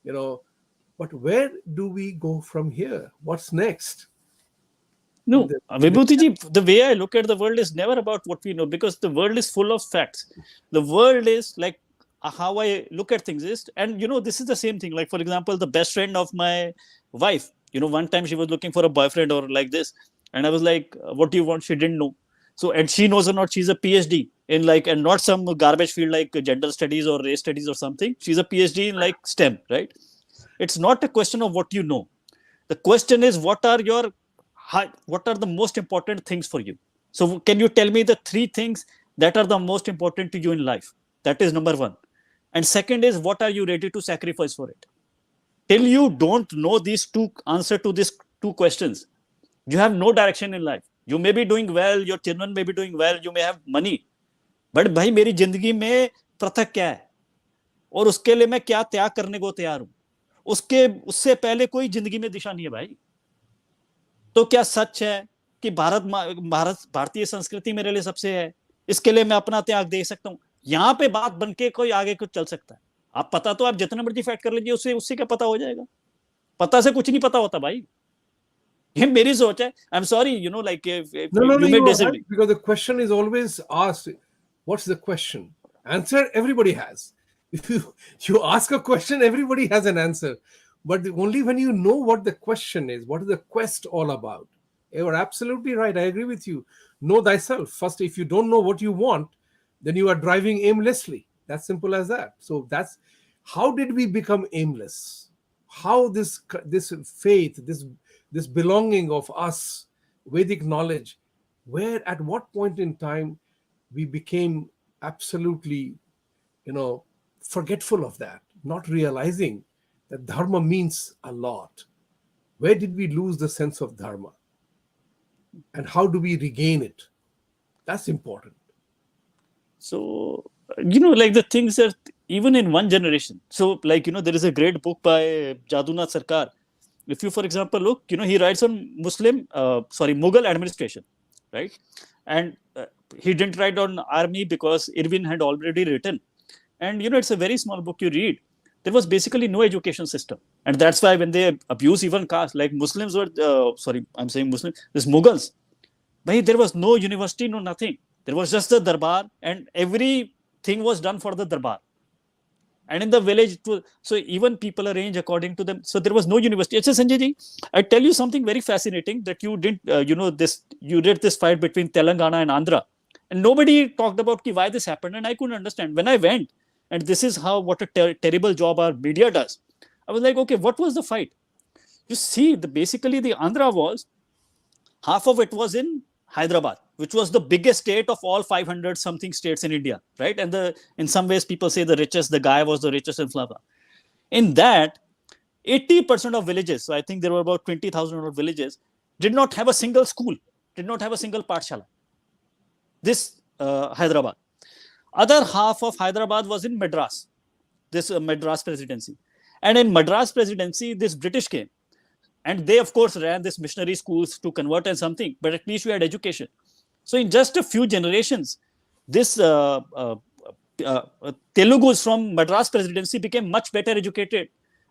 but where do we go from here? What's next? No, Vibhuti Ji, the way I look at the world is never about what we know, because the world is full of facts. The world is like how I look at things is, and this is the same thing. Like, for example, the best friend of my wife, one time she was looking for a boyfriend or like this, and I was like, what do you want? She didn't know. So, and she knows or not, she's a PhD in and not some garbage field like gender studies or race studies or something. She's a PhD in STEM, right? It's not a question of what you know. The question is, what are the most important things for you? So can you tell me the 3 things that are the most important to you in life? That is number 1. And second is, what are you ready to sacrifice for it? Till you don't know these answer to these 2 questions, you have no direction in life. You may be doing well, your children may be doing well, you may have money, but भाई मेरी जिंदगी में पृथक क्या है और उसके लिए मैं क्या त्याग करने को तैयार हूं, उससे पहले कोई जिंदगी में दिशा नहीं है भाई. तो क्या सच है कि भारतीय संस्कृति मेरे लिए सबसे है, इसके लिए मैं अपना त्याग दे सकता हूं? यहां पे बात बनके कोई आगे कुछ चल सकता है. आप पता तो आप जितना मर्जी फैक्ट कर लीजिए, उससे क्या पता हो जाएगा? पता से कुछ नहीं पता होता भाई. ये मेरी सोच है. I'm sorry, like if no, you may disagree. Right, because the question is always asked, what's the question? Answer everybody has. If you ask a question, everybody has an answer. But only when you know what the question is, what is the quest all about? You're absolutely right. I agree with you. Know thyself. First, if you don't know what you want, then you are driving aimlessly. That's simple as that. So that's how did we become aimless? How this faith, this belonging of us, Vedic knowledge, where at what point in time we became absolutely, forgetful of that, not realizing that dharma means a lot. Where did we lose the sense of dharma? And how do we regain it? That's important. So, the things that even in one generation. So, there is a great book by Jadunath Sarkar. If you, for example, look, he writes on Mughal administration, right? And he didn't write on army because Irwin had already written. And, it's a very small book you read. There was basically no education system. And that's why when they abuse even caste, like Muslims were, this Mughals, but there was no university, no nothing. There was just the darbar, and everything was done for the darbar. And in the village, so even people arrange according to them. So there was no university. It's Sanjay ji, I tell you something very fascinating that you didn't, you did this fight between Telangana and Andhra. And nobody talked about why this happened. And I couldn't understand. When I went, and this is what a terrible job our media does. I was like, okay, what was the fight? You see, basically the Andhra was, half of it was in Hyderabad, which was the biggest state of all 500 something states in India, right? And in some ways, people say the guy was the richest in Flava. In that, 80% of villages, so I think there were about 20,000 villages, did not have a single school, did not have a single pathshala. This Hyderabad. Other half of Hyderabad was in Madras, this Madras presidency. And in Madras presidency, this British came. And they, of course, ran this missionary schools to convert and something, but at least we had education. So in just a few generations, this Telugus from Madras presidency became much better educated,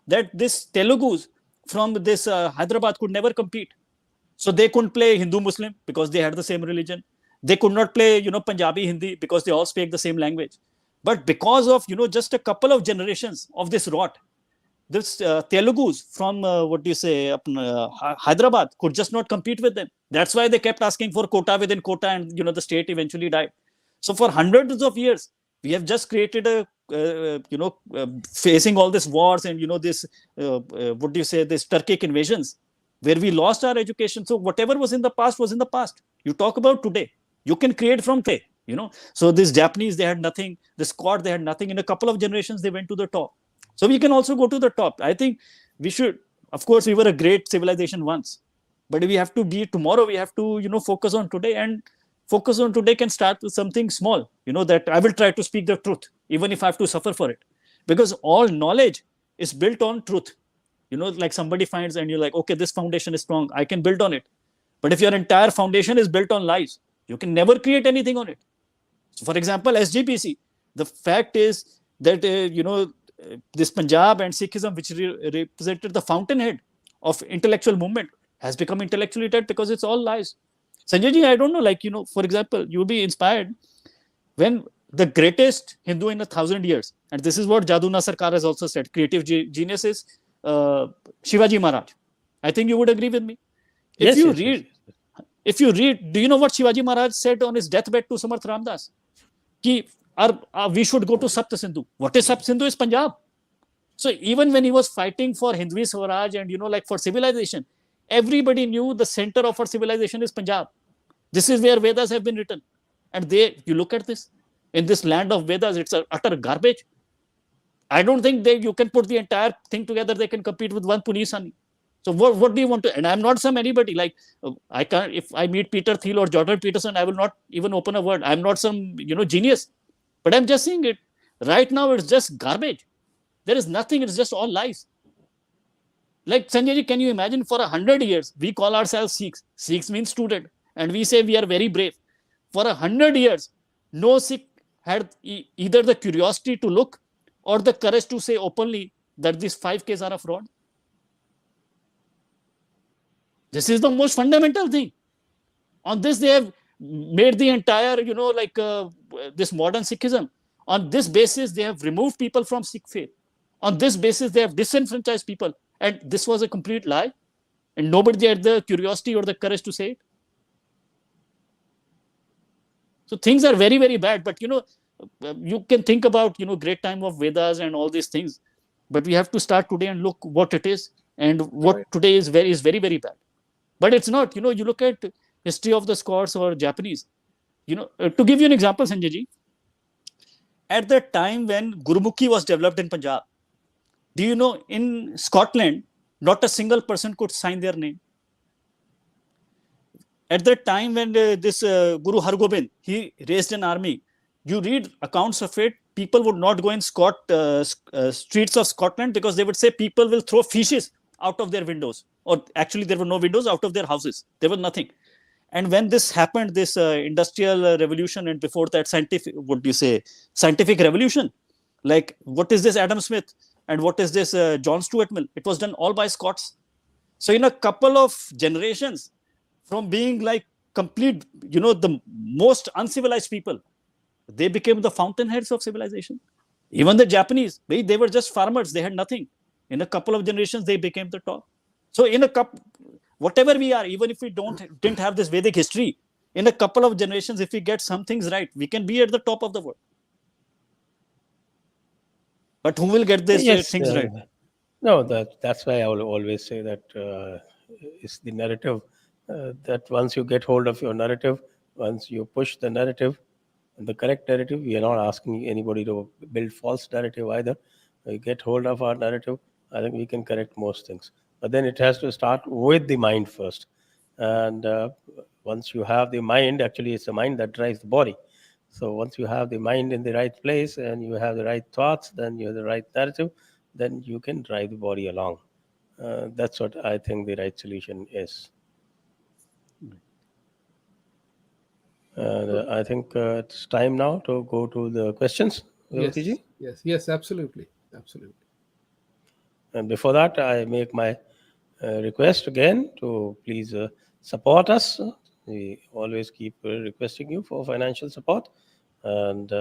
that this Telugus from this Hyderabad could never compete. So they couldn't play Hindu-Muslim because they had the same religion. They could not play, Punjabi Hindi because they all speak the same language. But because of, just a couple of generations of this rot, this Telugus from, Hyderabad could just not compete with them. That's why they kept asking for quota within quota, and, the state eventually died. So for hundreds of years, we have just created facing all these wars and, this, this Turkic invasions, where we lost our education. So whatever was in the past was in the past. You talk about today. You can create from today, So these Japanese, they had nothing. The Scot, they had nothing. In a couple of generations, they went to the top. So we can also go to the top. I think we should, of course, we were a great civilization once, but we have to be tomorrow. We have to, focus on today, and focus on today can start with something small. That I will try to speak the truth, even if I have to suffer for it, because all knowledge is built on truth. Like somebody finds and you're like, okay, this foundation is strong, I can build on it. But if your entire foundation is built on lies, you can never create anything on it. So, for example, SGPC, the fact is that, this Punjab and Sikhism, which represented the fountainhead of intellectual movement, has become intellectually dead because it's all lies. Sanjay ji, I don't know, like, for example, you'll be inspired when the greatest Hindu in 1,000 years, and this is what Jaduna Sarkar has also said, creative genius is Shivaji Maharaj. I think you would agree with me. If you read, do you know what Shivaji Maharaj said on his deathbed to Samarth Ramdas? Ki, we should go to Sapt Sindhu. What is Sapt Sindhu? Is Punjab. So even when he was fighting for Hindvi Swaraj and, like for civilization, everybody knew the center of our civilization is Punjab. This is where Vedas have been written. And you look at this, in this land of Vedas, it's utter garbage. I don't think you can put the entire thing together. They can compete with one Puneet Sahani. So what do you want to? And I'm not some anybody. Like I can't. If I meet Peter Thiel or Jordan Peterson, I will not even open a word. I'm not some genius. But I'm just saying it. Right now, it's just garbage. There is nothing. It's just all lies. Like Sanjay ji, can you imagine for 100 years we call ourselves Sikhs? Sikhs means student, and we say we are very brave. For 100 years, no Sikh had either the curiosity to look or the courage to say openly that these 5Ks are a fraud. This is the most fundamental thing. On this, they have made the entire, this modern Sikhism. On this basis, they have removed people from Sikh faith. On this basis, they have disenfranchised people. And this was a complete lie. And nobody had the curiosity or the courage to say it. So things are very, very bad. But, you can think about, great time of Vedas and all these things. But we have to start today and look what it is. And what today is very, very bad. But it's not. You look at history of the Scots or Japanese. To give you an example, Sanjay ji, at the time when Gurumukhi was developed in Punjab, do you know in Scotland, not a single person could sign their name? At the time when this Guru Hargobind, he raised an army, you read accounts of it, people would not go in streets of Scotland because they would say people will throw fishes out of their windows. Or actually, there were no windows out of their houses. There was nothing. And when this happened, this industrial revolution, and before that, scientific revolution, like what is this Adam Smith and what is this John Stuart Mill? It was done all by Scots. So in a couple of generations, from being like complete, the most uncivilized people, they became the fountainheads of civilization. Even the Japanese, they were just farmers. They had nothing. In a couple of generations, they became the top. So in whatever we are, even if we didn't have this Vedic history, in a couple of generations, if we get some things right, we can be at the top of the world. But who will get these things right? No, that's why I will always say that it's the narrative, that once you get hold of your narrative, once you push the narrative, the correct narrative, we are not asking anybody to build false narrative either. We get hold of our narrative, I think we can correct most things. But then it has to start with the mind first. And once you have the mind, actually it's the mind that drives the body. So once you have the mind in the right place and you have the right thoughts, then you have the right narrative, then you can drive the body along. That's what I think the right solution is. I think it's time now to go to the questions. Yes, absolutely. And before that, I make my request again to please support us. We always keep requesting you for financial support, and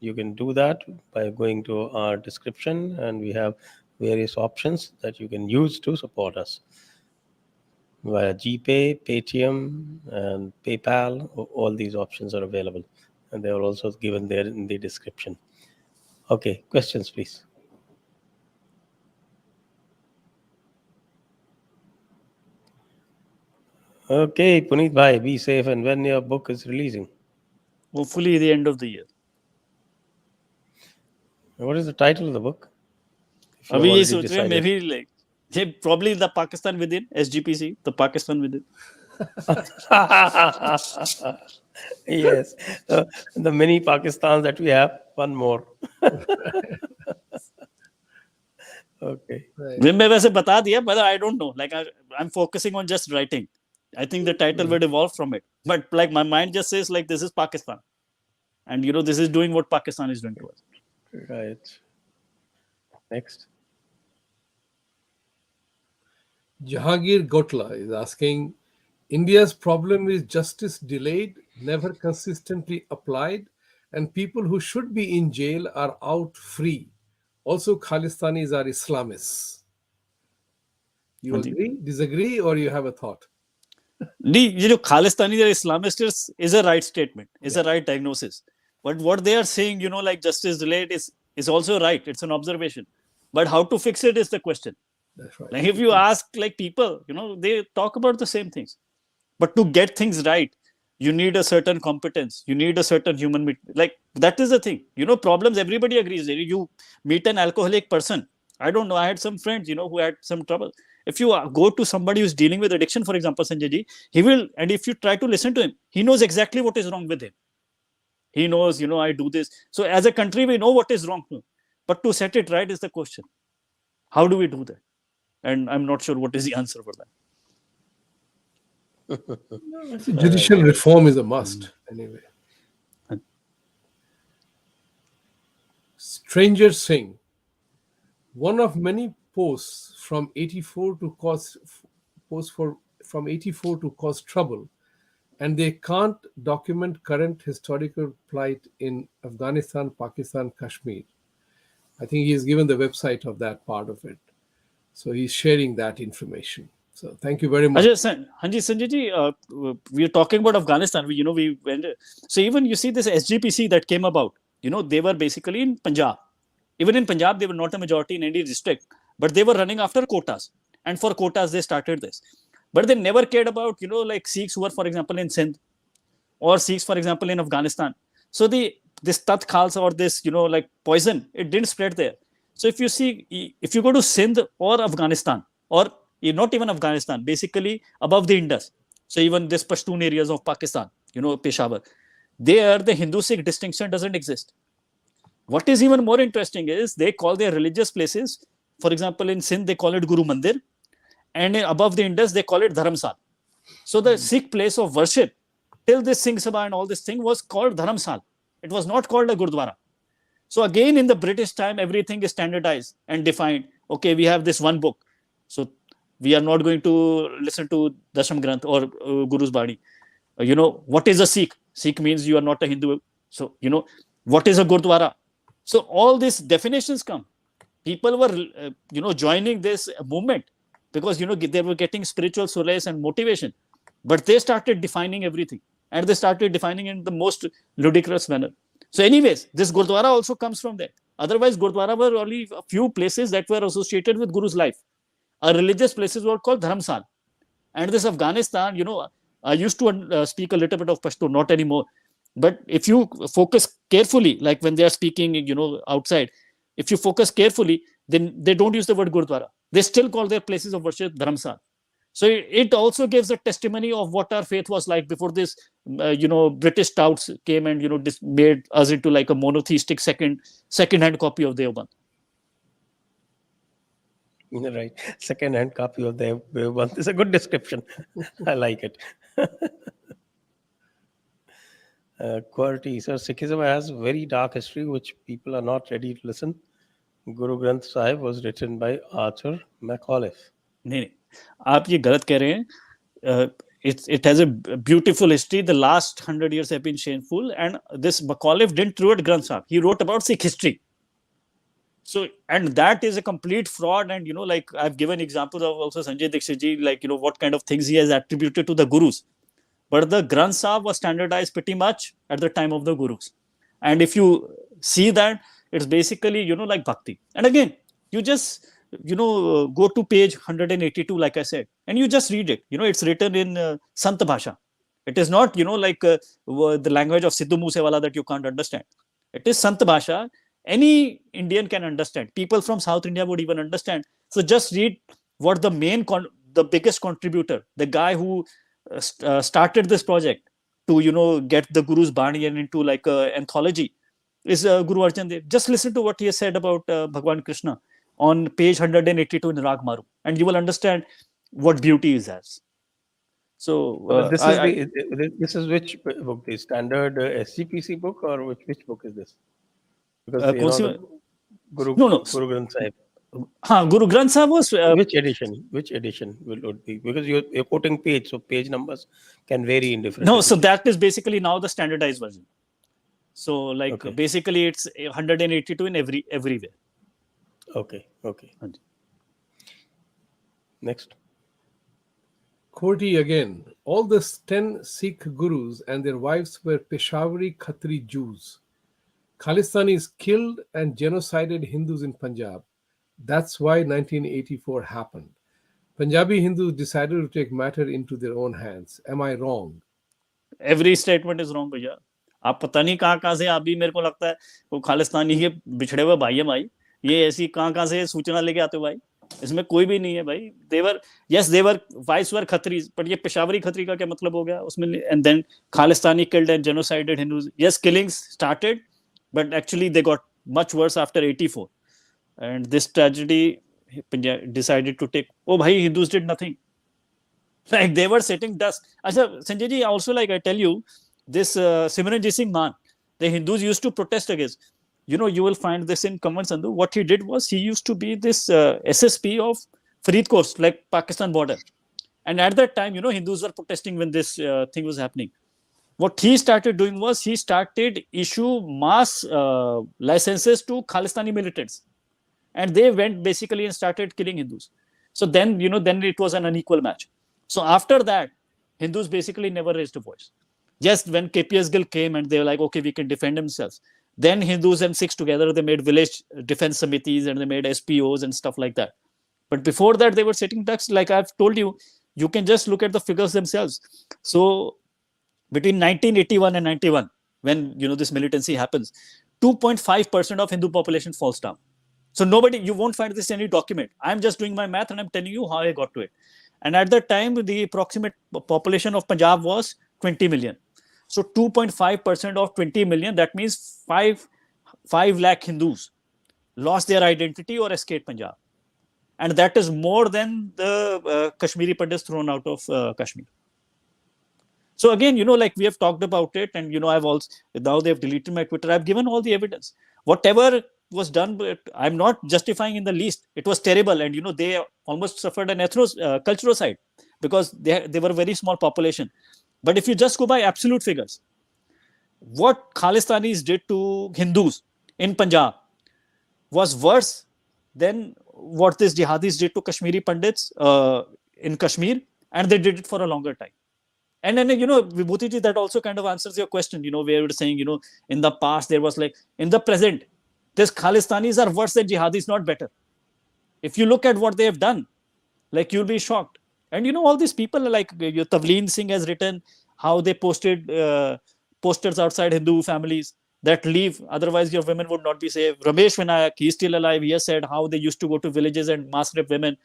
you can do that by going to our description, and we have various options that you can use to support us via GPay, Paytm, and PayPal. All these options are available, and they are also given there in the description. Okay, questions, please. Okay, Puneet bhai, be safe, and when your book is releasing? Hopefully the end of the year. What is the title of the book? अभी ये सोच रहे हैं maybe like probably the Pakistan within SGPC, the Pakistan within. Yes, the mini Pakistans that we have, one more. Okay. मैं वैसे बता दिया, but I don't know. Like I'm focusing on just writing. I think the title would evolve from it. But like my mind just says like this is Pakistan, and this is doing what Pakistan is doing to us. Right. Next. Jahangir Gotla is asking, India's problem is justice delayed, never consistently applied, and people who should be in jail are out free. Also, Khalistanis are Islamists. You agree, disagree, or you have a thought? Khalistanis are Islamists is a right statement, is a right diagnosis. But what they are saying, like justice delayed is also right. It's an observation. But how to fix it is the question. That's right. Like if you ask like people, they talk about the same things. But to get things right, you need a certain competence. You need a certain human, like that is the thing. Problems, everybody agrees. You meet an alcoholic person. I don't know. I had some friends, who had some trouble. If you go to somebody who's dealing with addiction, for example, Sanjay ji, he will, and if you try to listen to him, he knows exactly what is wrong with him. He knows, I do this. So as a country, we know what is wrong. But to set it right is the question. How do we do that? And I'm not sure what is the answer for that. Judicial reform is a must, anyway. Stranger Singh, one of many posts from 84 to cause trouble, and they can't document current historical plight in Afghanistan, Pakistan, Kashmir. I think he's given the website of that part of it. So he's sharing that information. So thank you very much. Sanjay ji, we are talking about Afghanistan. We went. So even you see this SGPC that came about, they were basically in Punjab. Even in Punjab, they were not a majority in any district, but they were running after quotas. And for quotas, they started this. But they never cared about, like Sikhs who were, for example, in Sindh, or Sikhs, for example, in Afghanistan. So this Tat Khalsa or this, like poison, it didn't spread there. So if you go to Sindh or Afghanistan, or not even Afghanistan, basically above the Indus, so even this Pashtun areas of Pakistan, Peshawar, there the Hindu-Sikh distinction doesn't exist. What is even more interesting is they call their religious places, for example, in Sindh, they call it Guru Mandir, and above the Indus, they call it Dharamsal. So the Sikh place of worship, till this Singh Sabha and all this thing, was called Dharamsal. It was not called a Gurudwara. So again, in the British time, everything is standardized and defined. Okay, we have this one book. So we are not going to listen to Dasham Granth or Guru's Bani. What is a Sikh? Sikh means you are not a Hindu. So, what is a Gurudwara? So all these definitions come. People were, joining this movement because, they were getting spiritual solace and motivation. But they started defining everything. And they started defining in the most ludicrous manner. So anyways, this Gurudwara also comes from there. Otherwise, Gurudwara were only a few places that were associated with Guru's life. Our religious places were called Dharamsal. And this Afghanistan, I used to speak a little bit of Pashto, not anymore. But if you focus carefully, like when they are speaking, outside, if you focus carefully, then they don't use the word Gurudwara. They still call their places of worship Dharamsal. So it also gives a testimony of what our faith was like before this, British touts came and, made us into like a monotheistic second-hand copy of Deoband. Right. Second-hand copy of Deoband is a good description. I like it. Quality. So Sikhism has very dark history, which people are not ready to listen. Guru Granth Sahib was written by Arthur MacAuliffe. नहीं, आप ये गलत कह रहे हैं. It has a beautiful history. The last 100 years have been shameful, and this MacAuliffe didn't write Granth Sahib. He wrote about Sikh history. So, and that is a complete fraud. And like I've given examples of also Sanjay Dixit ji, like what kind of things he has attributed to the Gurus. But the Granth Sahib was standardized pretty much at the time of the Gurus. And if you see that, it's basically like bhakti. And again, you just go to page 182, like I said, and you just read it. It's written in Sant Bhasha. It is not, like the language of Sidhu Moosewala that you can't understand. It is Sant Bhasha, any Indian can understand. People from South India would even understand. So just read what the biggest contributor, the guy who started this project to get the Guru's Bani and into like a anthology is Guru Arjan Dev. Just listen to what he has said about Bhagwan Krishna on page 182 in Rag Maru, and you will understand what beauty is as. So but this is which book? The standard SCPC book, or which book is this? Because the Guru Granth Sahib. Guru Granth Sahib was which edition? Which edition will it be? Because you're quoting page, so page numbers can vary in different. No, editions. So that is basically now the standardized version. So like basically it's 182 in everywhere. Okay. Next. Korti again. All the 10 Sikh gurus and their wives were Peshawari Khatri Jews. Khalistanis killed and genocided Hindus in Punjab. That's why 1984 happened. Punjabi Hindus decided to take matter into their own hands. Am I wrong? Every statement is wrong, भैया. आप पता नहीं कहाँ से आप भी मेरे को लगता है वो खालिस्तानी के बिछड़े हुए भाई है भाई. ये ऐसी कहाँ से सूचना लेके आते हो भाई. इसमें कोई भी नहीं है भाई. देवर वाइस वर खत्रीज, but ये पेशावरी खत्री का क्या मतलब हो गया उसमें? And then Khalistani killed and genocided Hindus. Yes, killings started, but actually they got much worse after 84. And this tragedy decided to take. Oh, bhai, Hindus did nothing. Like they were setting dust. Achha, Sanjay ji, also like I tell you, this Simranjit Singh Man, the Hindus used to protest against. You will find this in Kanwar Sandhu. What he did was he used to be this SSP of Faridkot, like Pakistan border. And at that time, Hindus were protesting when this thing was happening. What he started doing was he started issue mass licenses to Khalistani militants. And they went basically and started killing Hindus. So then, then it was an unequal match. So after that, Hindus basically never raised a voice. Just when KPS Gill came and they were like, okay, we can defend themselves. Then Hindus and Sikhs together, they made village defense committees and they made SPOs and stuff like that. But before that, they were setting ducks. Like I've told you, you can just look at the figures themselves. So between 1981 and 91, when, this militancy happens, 2.5% of Hindu population falls down. So you won't find this in any document. I'm just doing my math and I'm telling you how I got to it. And at that time, the approximate population of Punjab was 20 million. So 2.5% of 20 million, that means 5 lakh Hindus lost their identity or escaped Punjab. And that is more than the Kashmiri Pandits thrown out of Kashmir. So again, like we have talked about it, and I've also, now they've deleted my Twitter, I've given all the evidence. Whatever was done, but I'm not justifying in the least. It was terrible, and they almost suffered an cultural because they were a very small population. But if you just go by absolute figures, what Khalistanis did to Hindus in Punjab was worse than what these jihadis did to Kashmiri Pandits in Kashmir, and they did it for a longer time. And then, Vibhuti Ji, that also kind of answers your question, where you're saying, in the past, there was like, in the present, these Khalistanis are worse than jihadis, not better. If you look at what they have done, like you'll be shocked. And all these people like Tavleen Singh has written how they posted posters outside Hindu families that leave, otherwise your women would not be safe. Ramesh Vinayak, he's still alive. He has said how they used to go to villages and mass rape women.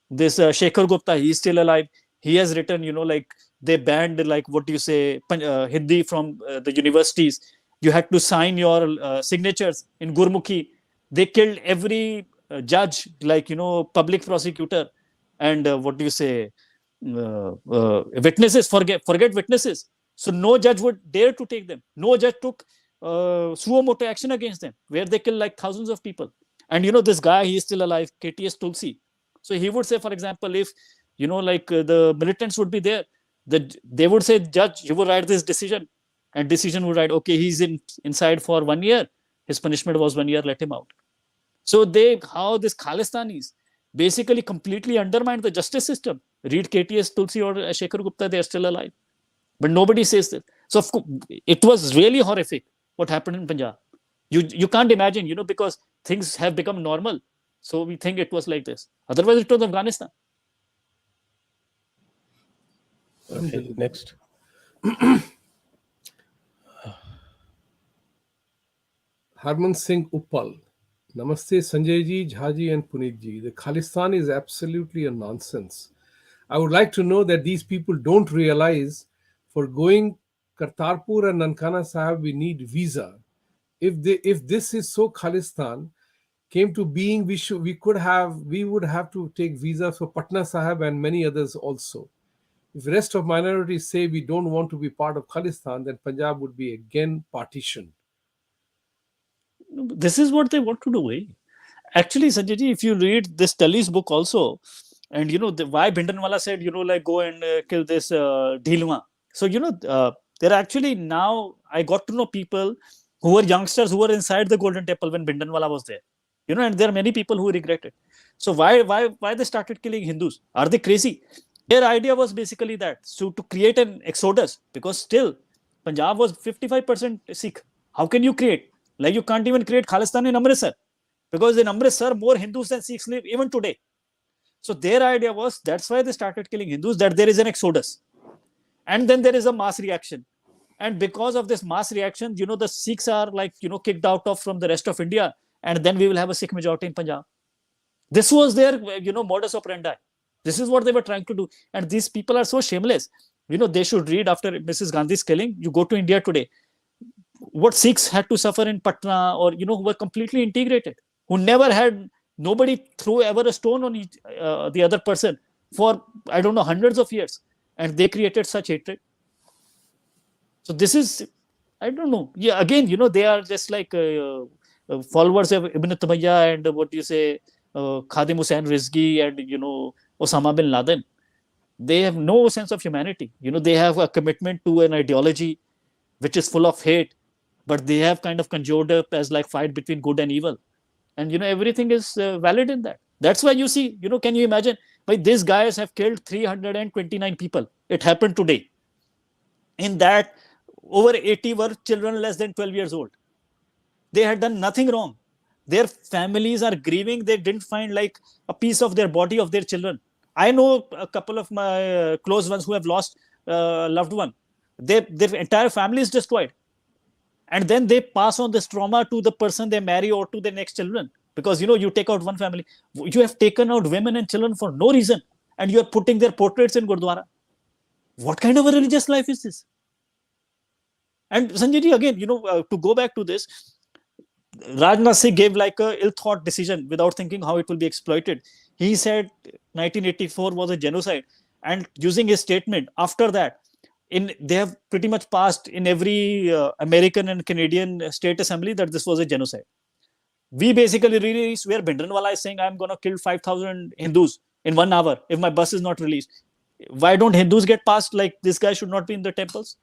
This Shekhar Gupta, he's still alive. He has written, like they banned, like what do you say, Hindi from the universities. You had to sign your signatures in Gurmukhi. They killed every judge, like, public prosecutor. And what do you say? Witnesses, forget witnesses. So no judge would dare to take them. No judge took suo moto action against them, where they killed like thousands of people. And this guy, he is still alive, KTS Tulsi. So he would say, for example, if like the militants would be there, they would say, judge, you will write this decision, and decision would write, okay, he's inside for 1 year. His punishment was 1 year. Let him out. So how this Khalistanis basically completely undermined the justice system. Read KTS Tulsi or Shekhar Gupta, they are still alive. But nobody says this. So of course, it was really horrific what happened in Punjab. You can't imagine, because things have become normal. So we think it was like this. Otherwise, it was Afghanistan. Okay, next. Harman Singh Uppal. Namaste Sanjay ji, Jha ji and Puneet ji. The Khalistan is absolutely a nonsense. I would like to know that these people don't realize for going Kartarpur and Nankana Sahib we need visa. If this is so Khalistan came to being, we would have to take visa for Patna Sahib and many others also. If the rest of minorities say we don't want to be part of Khalistan, then Punjab would be again partitioned. This is what they want to do. Actually, Sanjay ji, if you read this Tully's book also, and why Bhindanwala said, like go and kill this Dhilwa. So, there are actually now, I got to know people who were youngsters who were inside the Golden Temple when Bhindanwala was there. And there are many people who regret it. So why they started killing Hindus? Are they crazy? Their idea was basically that, so to create an exodus, because still Punjab was 55% Sikh. How can you create? Like, you can't even create Khalistan in Amritsar, because in Amritsar more Hindus than Sikhs live even today. So their idea was, that's why they started killing Hindus, that there is an exodus. And then there is a mass reaction. And because of this mass reaction, the Sikhs are like, kicked out of from the rest of India. And then we will have a Sikh majority in Punjab. This was their, modus operandi. This is what they were trying to do. And these people are so shameless. They should read after Mrs. Gandhi's killing. You go to India today, what Sikhs had to suffer in Patna, or, who were completely integrated, who never had, nobody threw ever a stone on the other person for, I don't know, hundreds of years. And they created such hatred. So this is, I don't know. Yeah, again, they are just like followers of Ibn Taymiyyah and what you say, Khadim Hussain Rizvi and, Osama bin Laden. They have no sense of humanity. They have a commitment to an ideology which is full of hate, but they have kind of conjured up as like fight between good and evil. And, everything is valid in that. That's why you see, can you imagine? Like, these guys have killed 329 people. It happened today. In that, over 80 were children less than 12 years old. They had done nothing wrong. Their families are grieving. They didn't find like a piece of their body of their children. I know a couple of my close ones who have lost a loved one. Their entire family is destroyed. And then they pass on this trauma to the person they marry or to their next children. Because, you take out one family. You have taken out women and children for no reason. And you are putting their portraits in Gurudwara. What kind of a religious life is this? And Sanjay ji, again, to go back to this, Rajnath Singh gave like a ill-thought decision without thinking how it will be exploited. He said 1984 was a genocide. And using his statement, after that, they have pretty much passed in every American and Canadian state assembly that this was a genocide. We basically released where Bhindanwala is saying, I'm going to kill 5,000 Hindus in 1 hour if my bus is not released. Why don't Hindus get passed like this guy should not be in the temples?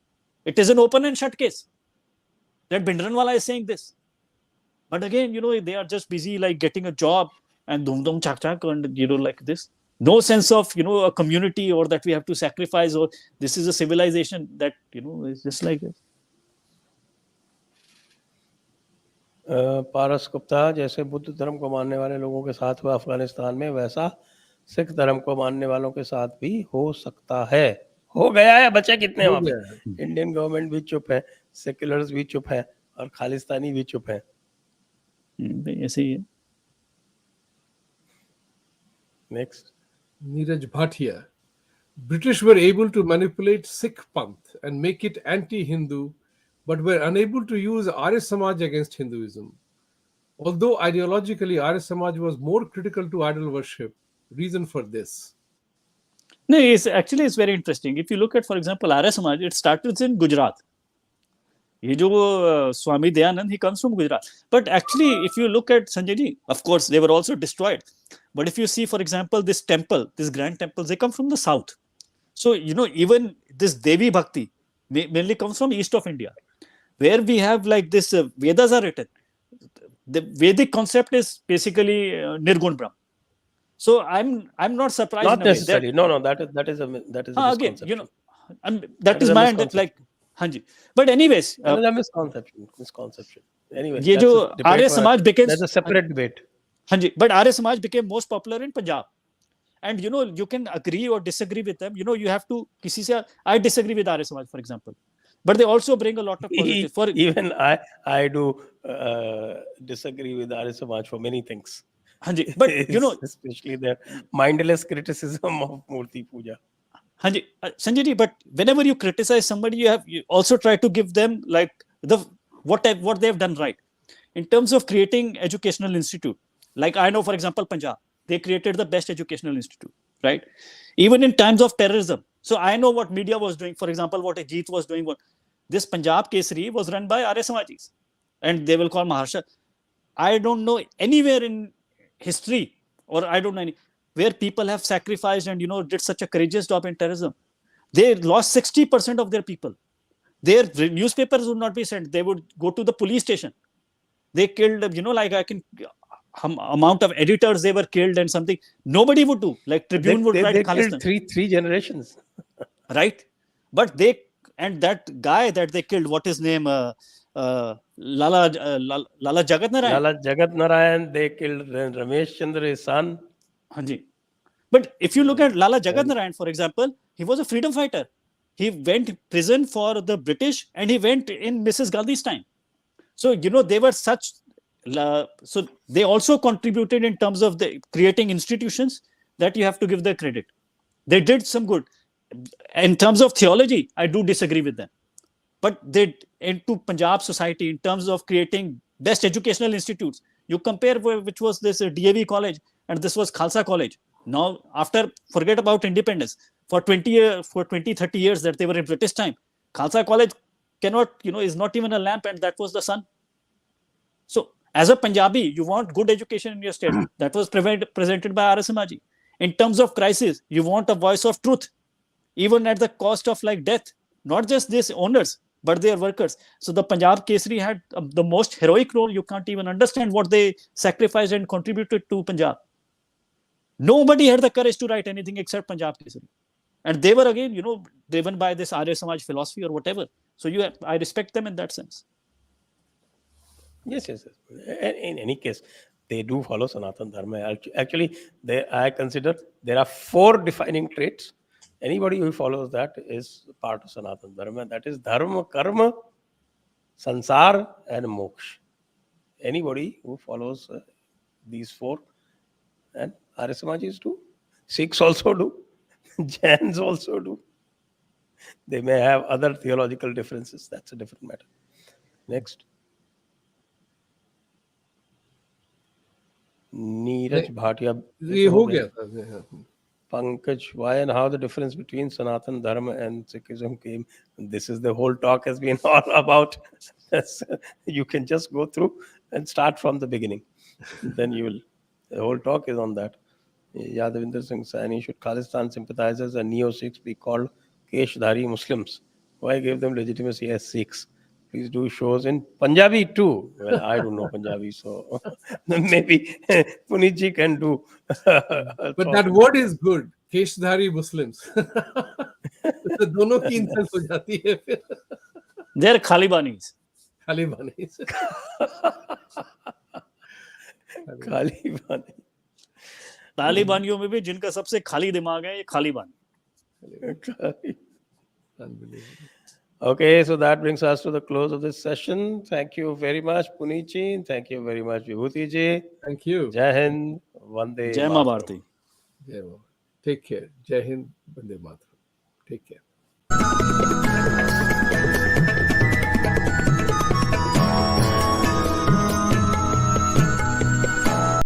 It is an open and shut case that Bhindanwala is saying this. But again, they are just busy like getting a job and dum chak chak and, like this. No sense of, a community or that we have to sacrifice or this is a civilization that, is just like this. पारस गुप्ता, जैसे बुद्ध धर्म को मानने वाले लोगों के साथ हुआ अफगानिस्तान में, वैसा सिख धर्म को मानने वालों के साथ भी हो सकता है. हो गया है. बचे कितने वहां पे? इंडियन गवर्नमेंट भी चुप है, सेक्युलर्स भी चुप है और खालिस्तानी भी चुप है. ऐसे ही है. Next. Neeraj Bhatia. British were able to manipulate Sikh Panth and make it anti-Hindu, but were unable to use Arya Samaj against Hinduism. Although ideologically Arya Samaj was more critical to idol worship. Reason for this? No, it's very interesting. If you look at, for example, Arya Samaj, it started in Gujarat. Swami Dayanand, he comes from Gujarat. But actually, if you look at Sanjay ji, of course, they were also destroyed. But if you see, for example, this temple, these grand temples, they come from the south. So, even this Devi Bhakti mainly comes from east of India, where we have like this, Vedas are written. The Vedic concept is basically Nirgun Brahm. So I'm not surprised. Not necessarily. No, that is a misconception. Again, that is my like. But anyways, another misconception. Anyway, Arya Samaj became, that's a separate debate. But Arya Samaj became most popular in Punjab. And you can agree or disagree with them. You have to, I disagree with Arya Samaj, for example. but they also bring a lot of positive. Even I do disagree with Arya Samaj for many things. Hanji, but especially their mindless criticism of Murti Puja. Hanji, Sanjay ji, but whenever you criticize somebody, you also try to give them like what they have done right in terms of creating educational institute. Like I know, for example, Punjab, they created the best educational institute, right? Even in times of terrorism. So I know what media was doing. For example, what Ajit was doing. This Punjab Kesari was run by Arya Samajis, and they will call Maharashtra. I don't know anywhere in history, or I don't know where people have sacrificed and did such a courageous job in terrorism. They lost 60% of their people. Their newspapers would not be sent. They would go to the police station. They killed, amount of editors they were killed and something. Nobody would do. Like Tribune would write Khalistan. They killed three generations. Right? But that guy that they killed, what his name? Lala Jagat Narayan. Lala Jagat Narayan, they killed Ramesh Chandra, his son. Hanji. But if you look at Lala Jagat Narayan, for example, he was a freedom fighter. He went to prison for the British and he went in Mrs. Gandhi's time. So, they were such... so they also contributed in terms of creating institutions that you have to give the credit. They did some good. In terms of theology, I do disagree with them. But into Punjab society, in terms of creating best educational institutes, you compare which was this DAV college and this was Khalsa college. Now, forget about independence. For 20, 30 years that they were in British time, Khalsa college cannot, is not even a lamp, and that was the sun. So, as a Punjabi, you want good education in your state. That was presented by Arya Samaji. In terms of crisis, you want a voice of truth, even at the cost of death. Not just these owners, but their workers. So the Punjab Kesari had the most heroic role. You can't even understand what they sacrificed and contributed to Punjab. Nobody had the courage to write anything except Punjab Kesari. And they were again, driven by this Arya Samaj philosophy or whatever. So I respect them in that sense. Yes. In any case, they do follow Sanatan Dharma. Actually, I consider there are 4 defining traits. Anybody who follows that is part of Sanatan Dharma. That is Dharma, Karma, Sansar, and Moksha. Anybody who follows these 4, and Arya Samajis do, Sikhs also do, Jains also do. They may have other theological differences. That's a different matter. Next. Neeraj Bhatia. Pankaj, why and how the difference between Sanatan Dharma and Sikhism came. This is the whole talk has been all about. You can just go through and start from the beginning. Then the whole talk is on that. Yadavinder Singh Sahani, should Khalistan sympathizers and Neo-Sikhs be called Keshdhari Muslims? Why give them legitimacy as Sikhs? Please do shows in Punjabi too. Well, I don't know Punjabi, so maybe Puneet Ji can do. But that word is good. Keshdhari Muslims. दोनों की insult हो जाती है फिर. They are Khalibanis. Khalibanis. Khalibani. तालिबानियों में भी जिनका सबसे खाली दिमाग है ये खालिबानी. Unbelievable. Okay, so that brings us to the close of this session. Thank you very much, Puneet Ji. Thank you very much, Vibhuti Ji. Thank you. Jai Hind, Vande Jai Ma Bharati. Jai Ma. Take care. Jai Hind, Vande Mataram. Take care.